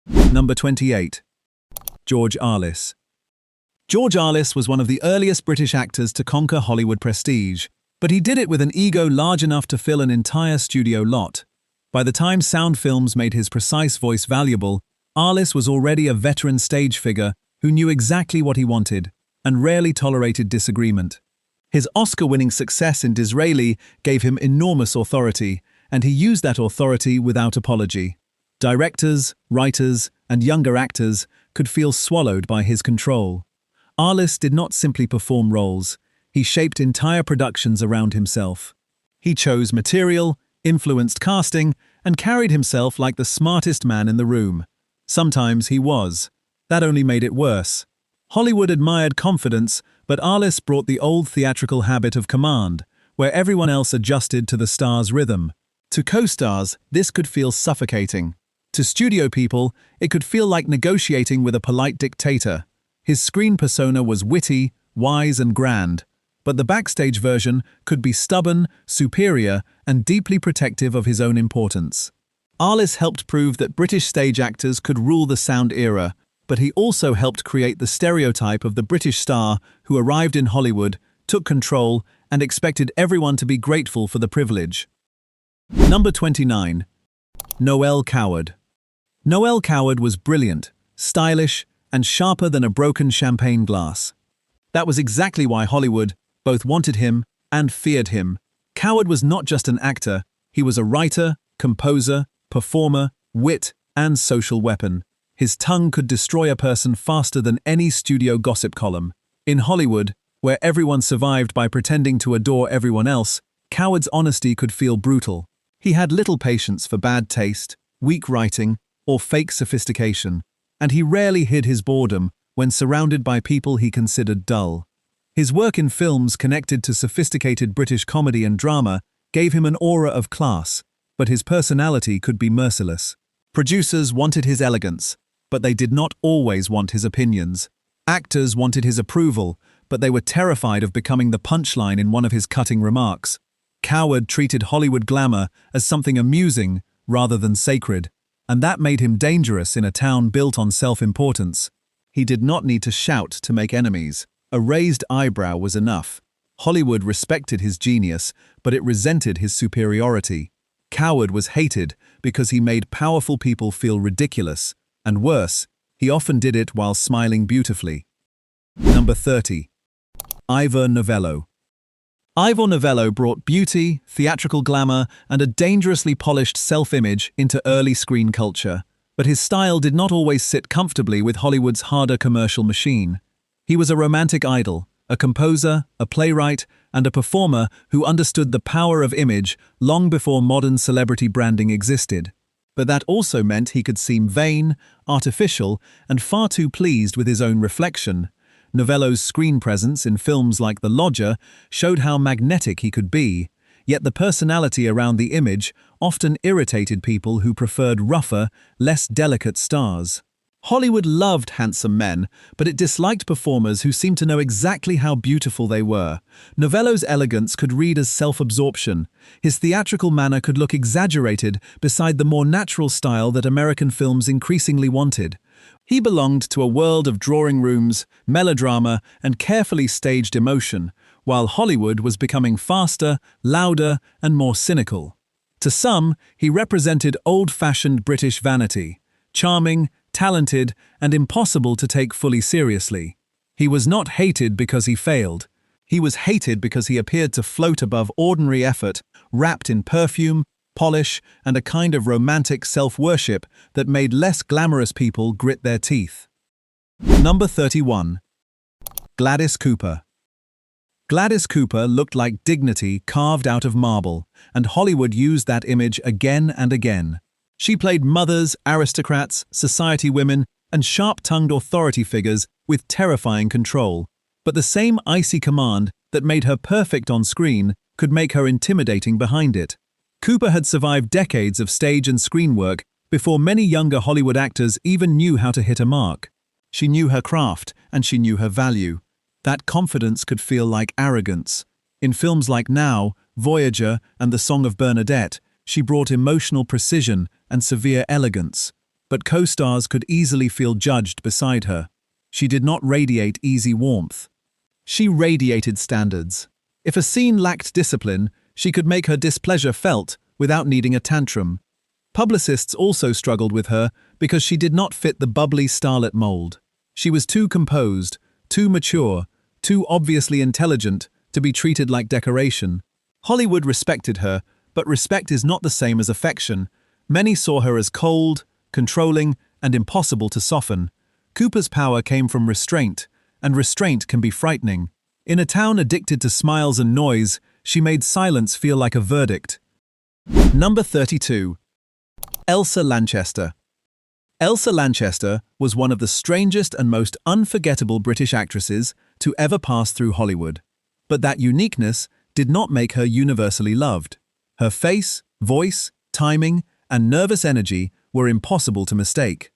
Number 28. George Arliss. George Arliss was one of the earliest British actors to conquer Hollywood prestige, but he did it with an ego large enough to fill an entire studio lot. By the time sound films made his precise voice valuable, Arliss was already a veteran stage figure who knew exactly what he wanted and rarely tolerated disagreement. His Oscar-winning success in Disraeli gave him enormous authority, and he used that authority without apology. Directors, writers, and younger actors could feel swallowed by his control. Arliss did not simply perform roles, he shaped entire productions around himself. He chose material, influenced casting, and carried himself like the smartest man in the room. Sometimes he was. That only made it worse. Hollywood admired confidence, but Arliss brought the old theatrical habit of command, where everyone else adjusted to the star's rhythm. To co-stars, this could feel suffocating. To studio people, it could feel like negotiating with a polite dictator. His screen persona was witty, wise, and grand, but the backstage version could be stubborn, superior, and deeply protective of his own importance. Arliss helped prove that British stage actors could rule the sound era, but he also helped create the stereotype of the British star who arrived in Hollywood, took control, and expected everyone to be grateful for the privilege. Number 29. Noel Coward. Noel Coward was brilliant, stylish, and sharper than a broken champagne glass. That was exactly why Hollywood both wanted him and feared him. Coward was not just an actor, he was a writer, composer, performer, wit, and social weapon. His tongue could destroy a person faster than any studio gossip column. In Hollywood, where everyone survived by pretending to adore everyone else, Coward's honesty could feel brutal. He had little patience for bad taste, weak writing, or fake sophistication, and he rarely hid his boredom when surrounded by people he considered dull. His work in films connected to sophisticated British comedy and drama gave him an aura of class, but his personality could be merciless. Producers wanted his elegance, but they did not always want his opinions. Actors wanted his approval, but they were terrified of becoming the punchline in one of his cutting remarks. Coward treated Hollywood glamour as something amusing rather than sacred, and that made him dangerous in a town built on self-importance. He did not need to shout to make enemies. A raised eyebrow was enough. Hollywood respected his genius, but it resented his superiority. Coward was hated because he made powerful people feel ridiculous, and worse, he often did it while smiling beautifully. Number 30. Ivor Novello. Ivor Novello brought beauty, theatrical glamour, and a dangerously polished self-image into early screen culture, but his style did not always sit comfortably with Hollywood's harder commercial machine. He was a romantic idol, a composer, a playwright, and a performer who understood the power of image long before modern celebrity branding existed. But that also meant he could seem vain, artificial, and far too pleased with his own reflection. Novello's screen presence in films like The Lodger showed how magnetic he could be, yet the personality around the image often irritated people who preferred rougher, less delicate stars. Hollywood loved handsome men, but it disliked performers who seemed to know exactly how beautiful they were. Novello's elegance could read as self-absorption. His theatrical manner could look exaggerated beside the more natural style that American films increasingly wanted. He belonged to a world of drawing rooms, melodrama, and carefully staged emotion, while Hollywood was becoming faster, louder, and more cynical. To some, he represented old-fashioned British vanity, charming, talented, and impossible to take fully seriously. He was not hated because he failed. He was hated because he appeared to float above ordinary effort, wrapped in perfume, polish, and a kind of romantic self-worship that made less glamorous people grit their teeth. Number 31. Gladys Cooper. Gladys Cooper looked like dignity carved out of marble, and Hollywood used that image again and again. She played mothers, aristocrats, society women, and sharp-tongued authority figures with terrifying control. But the same icy command that made her perfect on screen could make her intimidating behind it. Cooper had survived decades of stage and screen work before many younger Hollywood actors even knew how to hit a mark. She knew her craft, and she knew her value. That confidence could feel like arrogance. In films like Now, Voyager, and The Song of Bernadette, she brought emotional precision and severe elegance. But co-stars could easily feel judged beside her. She did not radiate easy warmth. She radiated standards. If a scene lacked discipline, she could make her displeasure felt without needing a tantrum. Publicists also struggled with her because she did not fit the bubbly starlet mold. She was too composed, too mature, too obviously intelligent to be treated like decoration. Hollywood respected her, but respect is not the same as affection. Many saw her as cold, controlling, and impossible to soften. Cooper's power came from restraint, and restraint can be frightening. In a town addicted to smiles and noise, she made silence feel like a verdict. Number 32. Elsa Lanchester. Elsa Lanchester was one of the strangest and most unforgettable British actresses to ever pass through Hollywood. But that uniqueness did not make her universally loved. Her face, voice, timing, and nervous energy were impossible to mistake.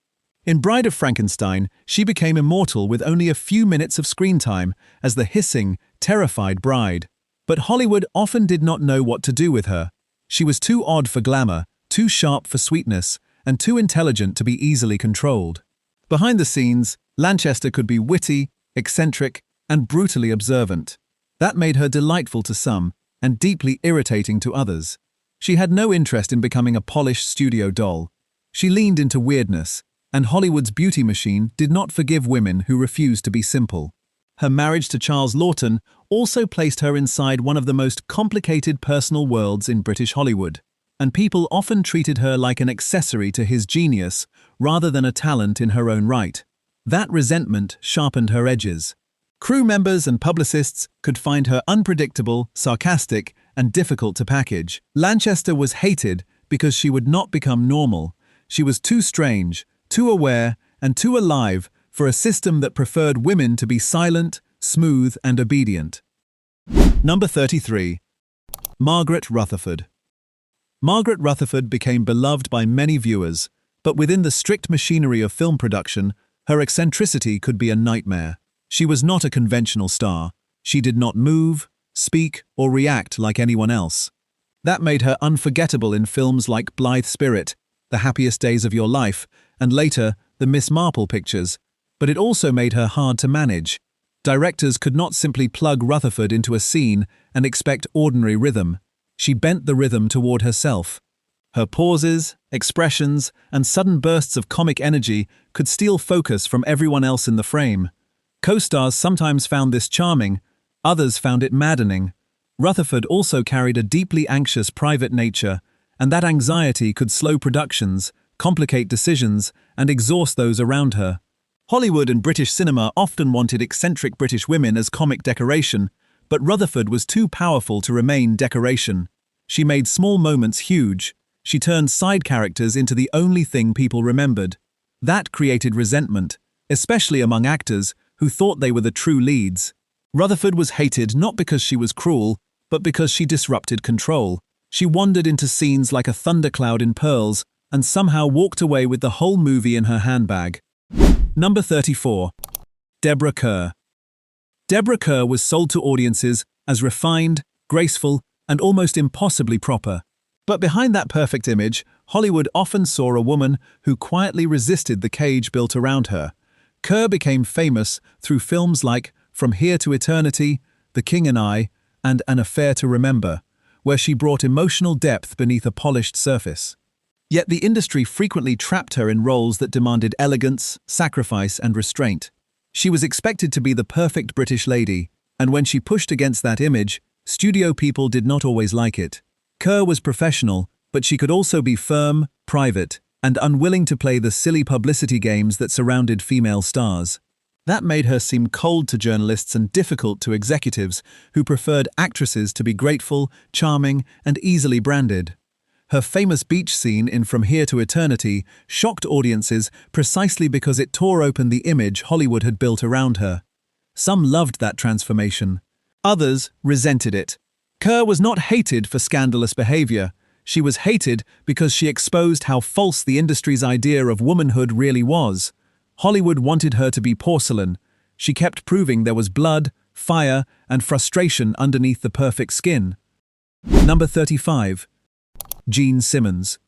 In Bride of Frankenstein, she became immortal with only a few minutes of screen time as the hissing, terrified bride. But Hollywood often did not know what to do with her. She was too odd for glamour, too sharp for sweetness, and too intelligent to be easily controlled. Behind the scenes, Lanchester could be witty, eccentric, and brutally observant. That made her delightful to some and deeply irritating to others. She had no interest in becoming a polished studio doll. She leaned into weirdness, and Hollywood's beauty machine did not forgive women who refused to be simple. Her marriage to Charles Laughton also placed her inside one of the most complicated personal worlds in British Hollywood, and people often treated her like an accessory to his genius rather than a talent in her own right. That resentment sharpened her edges. Crew members and publicists could find her unpredictable, sarcastic, and difficult to package. Lanchester was hated because she would not become normal. She was too strange, too aware, and too alive for a system that preferred women to be silent, smooth, and obedient. Number 33. Margaret Rutherford. Margaret Rutherford became beloved by many viewers, but within the strict machinery of film production, her eccentricity could be a nightmare. She was not a conventional star. She did not move, speak, or react like anyone else. That made her unforgettable in films like Blithe Spirit, The Happiest Days of Your Life, and later, the Miss Marple pictures, but it also made her hard to manage. Directors could not simply plug Rutherford into a scene and expect ordinary rhythm. She bent the rhythm toward herself. Her pauses, expressions, and sudden bursts of comic energy could steal focus from everyone else in the frame. Co-stars sometimes found this charming, others found it maddening. Rutherford also carried a deeply anxious private nature, and that anxiety could slow productions, complicate decisions, and exhaust those around her. Hollywood and British cinema often wanted eccentric British women as comic decoration, but Rutherford was too powerful to remain decoration. She made small moments huge. She turned side characters into the only thing people remembered. That created resentment, especially among actors who thought they were the true leads. Rutherford was hated not because she was cruel, but because she disrupted control. She wandered into scenes like a thundercloud in pearls and somehow walked away with the whole movie in her handbag. Number 34. Deborah Kerr. Deborah Kerr was sold to audiences as refined, graceful, and almost impossibly proper. But behind that perfect image, Hollywood often saw a woman who quietly resisted the cage built around her. Kerr became famous through films like From Here to Eternity, The King and I, and An Affair to Remember, where she brought emotional depth beneath a polished surface. Yet the industry frequently trapped her in roles that demanded elegance, sacrifice, and restraint. She was expected to be the perfect British lady, and when she pushed against that image, studio people did not always like it. Kerr was professional, but she could also be firm, private, and unwilling to play the silly publicity games that surrounded female stars. That made her seem cold to journalists and difficult to executives who preferred actresses to be grateful, charming, and easily branded. Her famous beach scene in From Here to Eternity shocked audiences precisely because it tore open the image Hollywood had built around her. Some loved that transformation. Others resented it. Kerr was not hated for scandalous behavior. She was hated because she exposed how false the industry's idea of womanhood really was. Hollywood wanted her to be porcelain. She kept proving there was blood, fire, and frustration underneath the perfect skin. Number 35. Gene Simmons.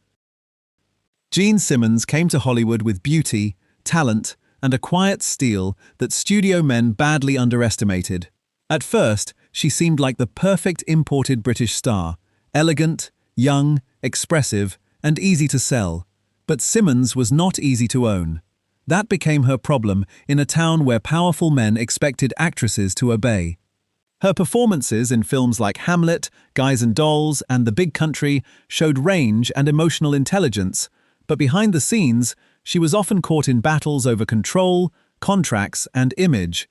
Gene Simmons came to Hollywood with beauty, talent, and a quiet steel that studio men badly underestimated. At first, she seemed like the perfect imported British star, elegant, young, expressive, and easy to sell. But Simmons was not easy to own. That became her problem in a town where powerful men expected actresses to obey. Her performances in films like Hamlet, Guys and Dolls, and The Big Country showed range and emotional intelligence, but behind the scenes, she was often caught in battles over control, contracts, and image.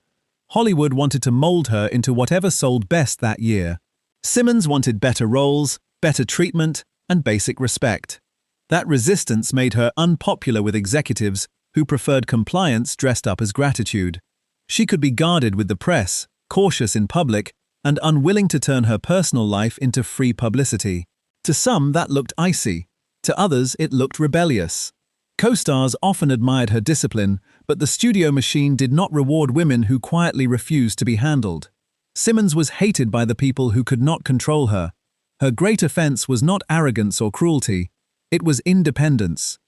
Hollywood wanted to mold her into whatever sold best that year. Simmons wanted better roles, better treatment, and basic respect. That resistance made her unpopular with executives who preferred compliance dressed up as gratitude. She could be guarded with the press, cautious in public, and unwilling to turn her personal life into free publicity. To some, that looked icy. To others, it looked rebellious. Co-stars often admired her discipline, but the studio machine did not reward women who quietly refused to be handled. Simmons was hated by the people who could not control her. Her great offense was not arrogance or cruelty. It was independence.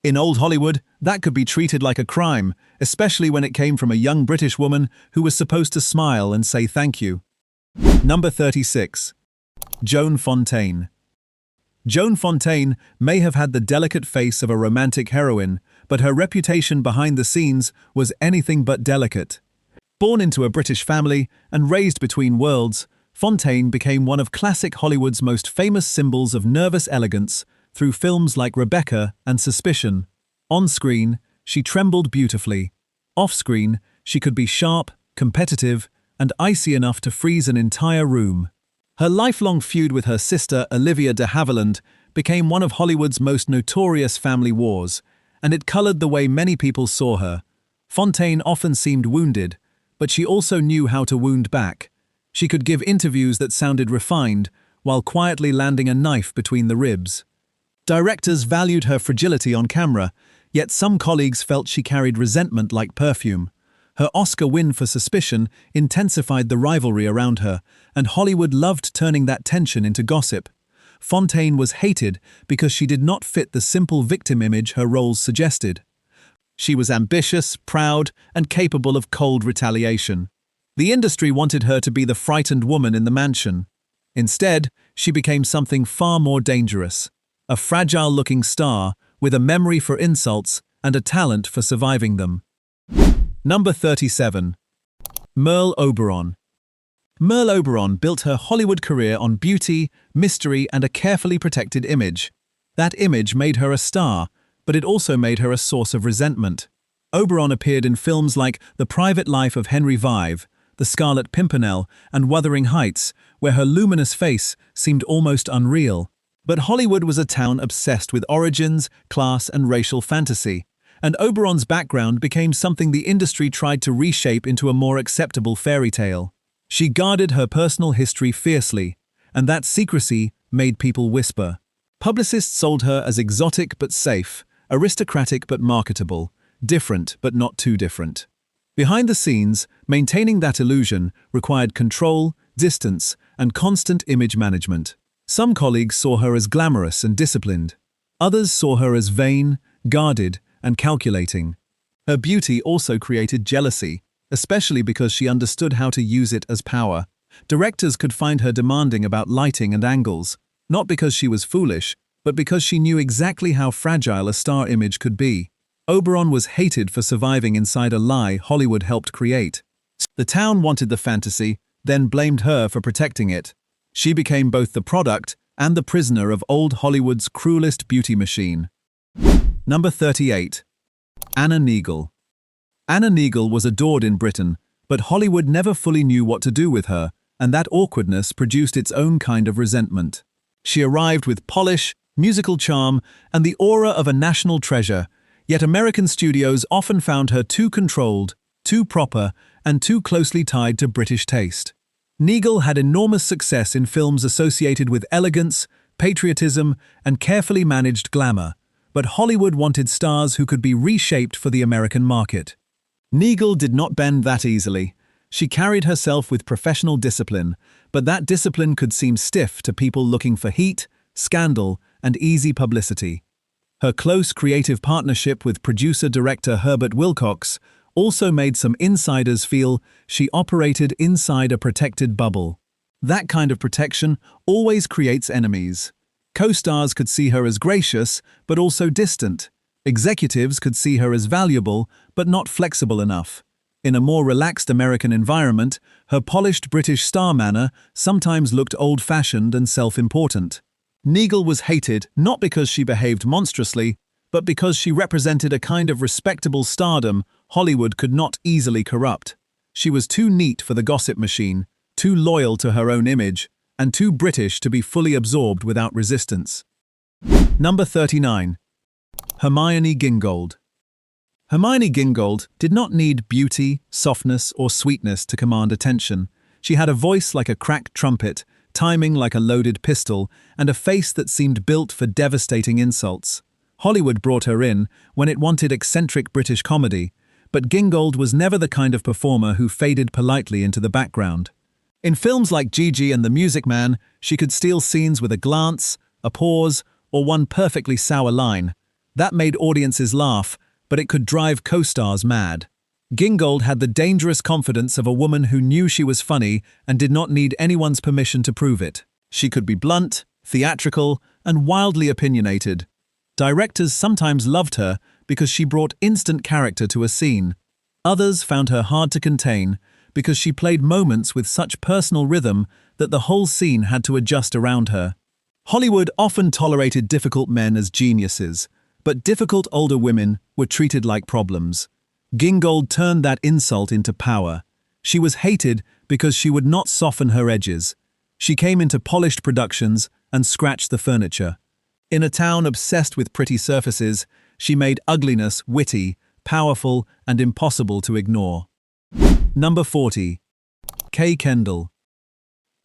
In old Hollywood, that could be treated like a crime, especially when it came from a young British woman who was supposed to smile and say thank you. Number 36. Joan Fontaine. Joan Fontaine may have had the delicate face of a romantic heroine, but her reputation behind the scenes was anything but delicate. Born into a British family and raised between worlds, Fontaine became one of classic Hollywood's most famous symbols of nervous elegance through films like Rebecca and Suspicion. On screen, she trembled beautifully. Off-screen, she could be sharp, competitive, and icy enough to freeze an entire room. Her lifelong feud with her sister Olivia de Havilland became one of Hollywood's most notorious family wars, and it colored the way many people saw her. Fontaine often seemed wounded, but she also knew how to wound back. She could give interviews that sounded refined, while quietly landing a knife between the ribs. Directors valued her fragility on camera, yet some colleagues felt she carried resentment like perfume. Her Oscar win for Suspicion intensified the rivalry around her, and Hollywood loved turning that tension into gossip. Fontaine was hated because she did not fit the simple victim image her roles suggested. She was ambitious, proud, and capable of cold retaliation. The industry wanted her to be the frightened woman in the mansion. Instead, she became something far more dangerous. A fragile-looking star with a memory for insults and a talent for surviving them. Number 37. Merle Oberon. Merle Oberon built her Hollywood career on beauty, mystery, and a carefully protected image. That image made her a star, but it also made her a source of resentment. Oberon appeared in films like The Private Life of Henry Vive, The Scarlet Pimpernel, and Wuthering Heights, where her luminous face seemed almost unreal. But Hollywood was a town obsessed with origins, class, and racial fantasy, and Oberon's background became something the industry tried to reshape into a more acceptable fairy tale. She guarded her personal history fiercely, and that secrecy made people whisper. Publicists sold her as exotic but safe, aristocratic but marketable, different but not too different. Behind the scenes, maintaining that illusion required control, distance, and constant image management. Some colleagues saw her as glamorous and disciplined. Others saw her as vain, guarded, and calculating. Her beauty also created jealousy, especially because she understood how to use it as power. Directors could find her demanding about lighting and angles, not because she was foolish, but because she knew exactly how fragile a star image could be. Oberon was hated for surviving inside a lie Hollywood helped create. The town wanted the fantasy, then blamed her for protecting it. She became both the product and the prisoner of old Hollywood's cruelest beauty machine. Number 38. Anna Neagle. Anna Neagle was adored in Britain, but Hollywood never fully knew what to do with her, and that awkwardness produced its own kind of resentment. She arrived with polish, musical charm, and the aura of a national treasure, yet American studios often found her too controlled, too proper, and too closely tied to British taste. Neagle had enormous success in films associated with elegance, patriotism, and carefully managed glamour, but Hollywood wanted stars who could be reshaped for the American market. Neagle did not bend that easily. She carried herself with professional discipline, but that discipline could seem stiff to people looking for heat, scandal, and easy publicity. Her close creative partnership with producer-director Herbert Wilcox also made some insiders feel she operated inside a protected bubble. That kind of protection always creates enemies. Co-stars could see her as gracious, but also distant. Executives could see her as valuable, but not flexible enough. In a more relaxed American environment, her polished British star manner sometimes looked old-fashioned and self-important. Neagle was hated not because she behaved monstrously, but because she represented a kind of respectable stardom Hollywood could not easily corrupt. She was too neat for the gossip machine, too loyal to her own image, and too British to be fully absorbed without resistance. Number 39. Hermione Gingold. Hermione Gingold did not need beauty, softness, or sweetness to command attention. She had a voice like a cracked trumpet, timing like a loaded pistol, and a face that seemed built for devastating insults. Hollywood brought her in when it wanted eccentric British comedy, but Gingold was never the kind of performer who faded politely into the background. In films like Gigi and The Music Man, she could steal scenes with a glance, a pause, or one perfectly sour line. That made audiences laugh, but it could drive co-stars mad. Gingold had the dangerous confidence of a woman who knew she was funny and did not need anyone's permission to prove it. She could be blunt, theatrical, and wildly opinionated. Directors sometimes loved her because she brought instant character to a scene. Others found her hard to contain because she played moments with such personal rhythm that the whole scene had to adjust around her. Hollywood often tolerated difficult men as geniuses, but difficult older women were treated like problems. Gingold turned that insult into power. She was hated because she would not soften her edges. She came into polished productions and scratched the furniture. In a town obsessed with pretty surfaces, she made ugliness witty, powerful, and impossible to ignore. Number 40. Kay Kendall.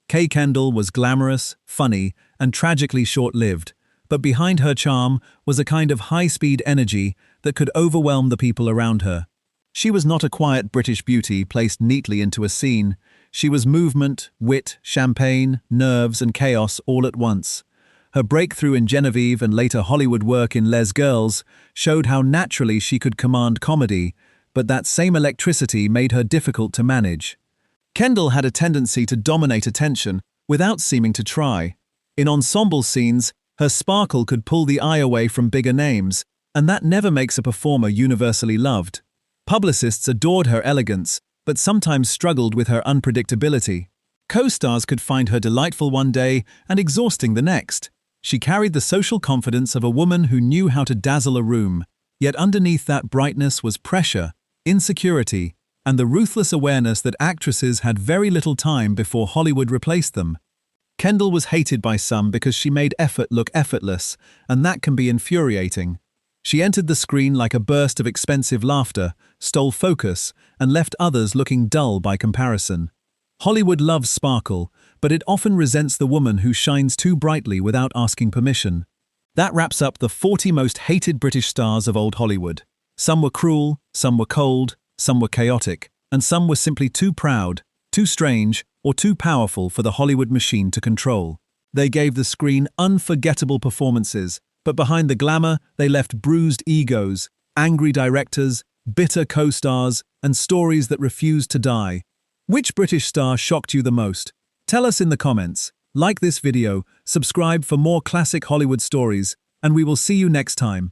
Kay Kendall was glamorous, funny, and tragically short-lived, but behind her charm was a kind of high-speed energy that could overwhelm the people around her. She was not a quiet British beauty placed neatly into a scene. She was movement, wit, champagne, nerves, and chaos all at once. Her breakthrough in Genevieve and later Hollywood work in Les Girls showed how naturally she could command comedy, but that same electricity made her difficult to manage. Kendall had a tendency to dominate attention without seeming to try. In ensemble scenes, her sparkle could pull the eye away from bigger names, and that never makes a performer universally loved. Publicists adored her elegance, but sometimes struggled with her unpredictability. Co-stars could find her delightful one day and exhausting the next. She carried the social confidence of a woman who knew how to dazzle a room, yet underneath that brightness was pressure, insecurity, and the ruthless awareness that actresses had very little time before Hollywood replaced them. Kendall was hated by some because she made effort look effortless, and that can be infuriating. She entered the screen like a burst of expensive laughter, stole focus, and left others looking dull by comparison. Hollywood loves sparkle, but it often resents the woman who shines too brightly without asking permission. That wraps up the 40 most hated British stars of old Hollywood. Some were cruel, some were cold, some were chaotic, and some were simply too proud, too strange, or too powerful for the Hollywood machine to control. They gave the screen unforgettable performances, but behind the glamour, they left bruised egos, angry directors, bitter co-stars, and stories that refused to die. Which British star shocked you the most? Tell us in the comments. Like this video, subscribe for more classic Hollywood stories, and we will see you next time.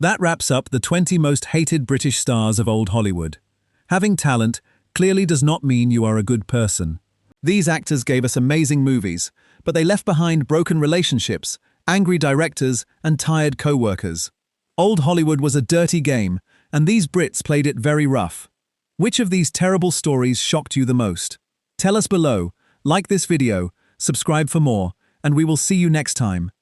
That wraps up the 20 most hated British stars of old Hollywood. Having talent clearly does not mean you are a good person. These actors gave us amazing movies, but they left behind broken relationships, angry directors, and tired co-workers. Old Hollywood was a dirty game, and these Brits played it very rough. Which of these terrible stories shocked you the most? Tell us below, like this video, subscribe for more, and we will see you next time.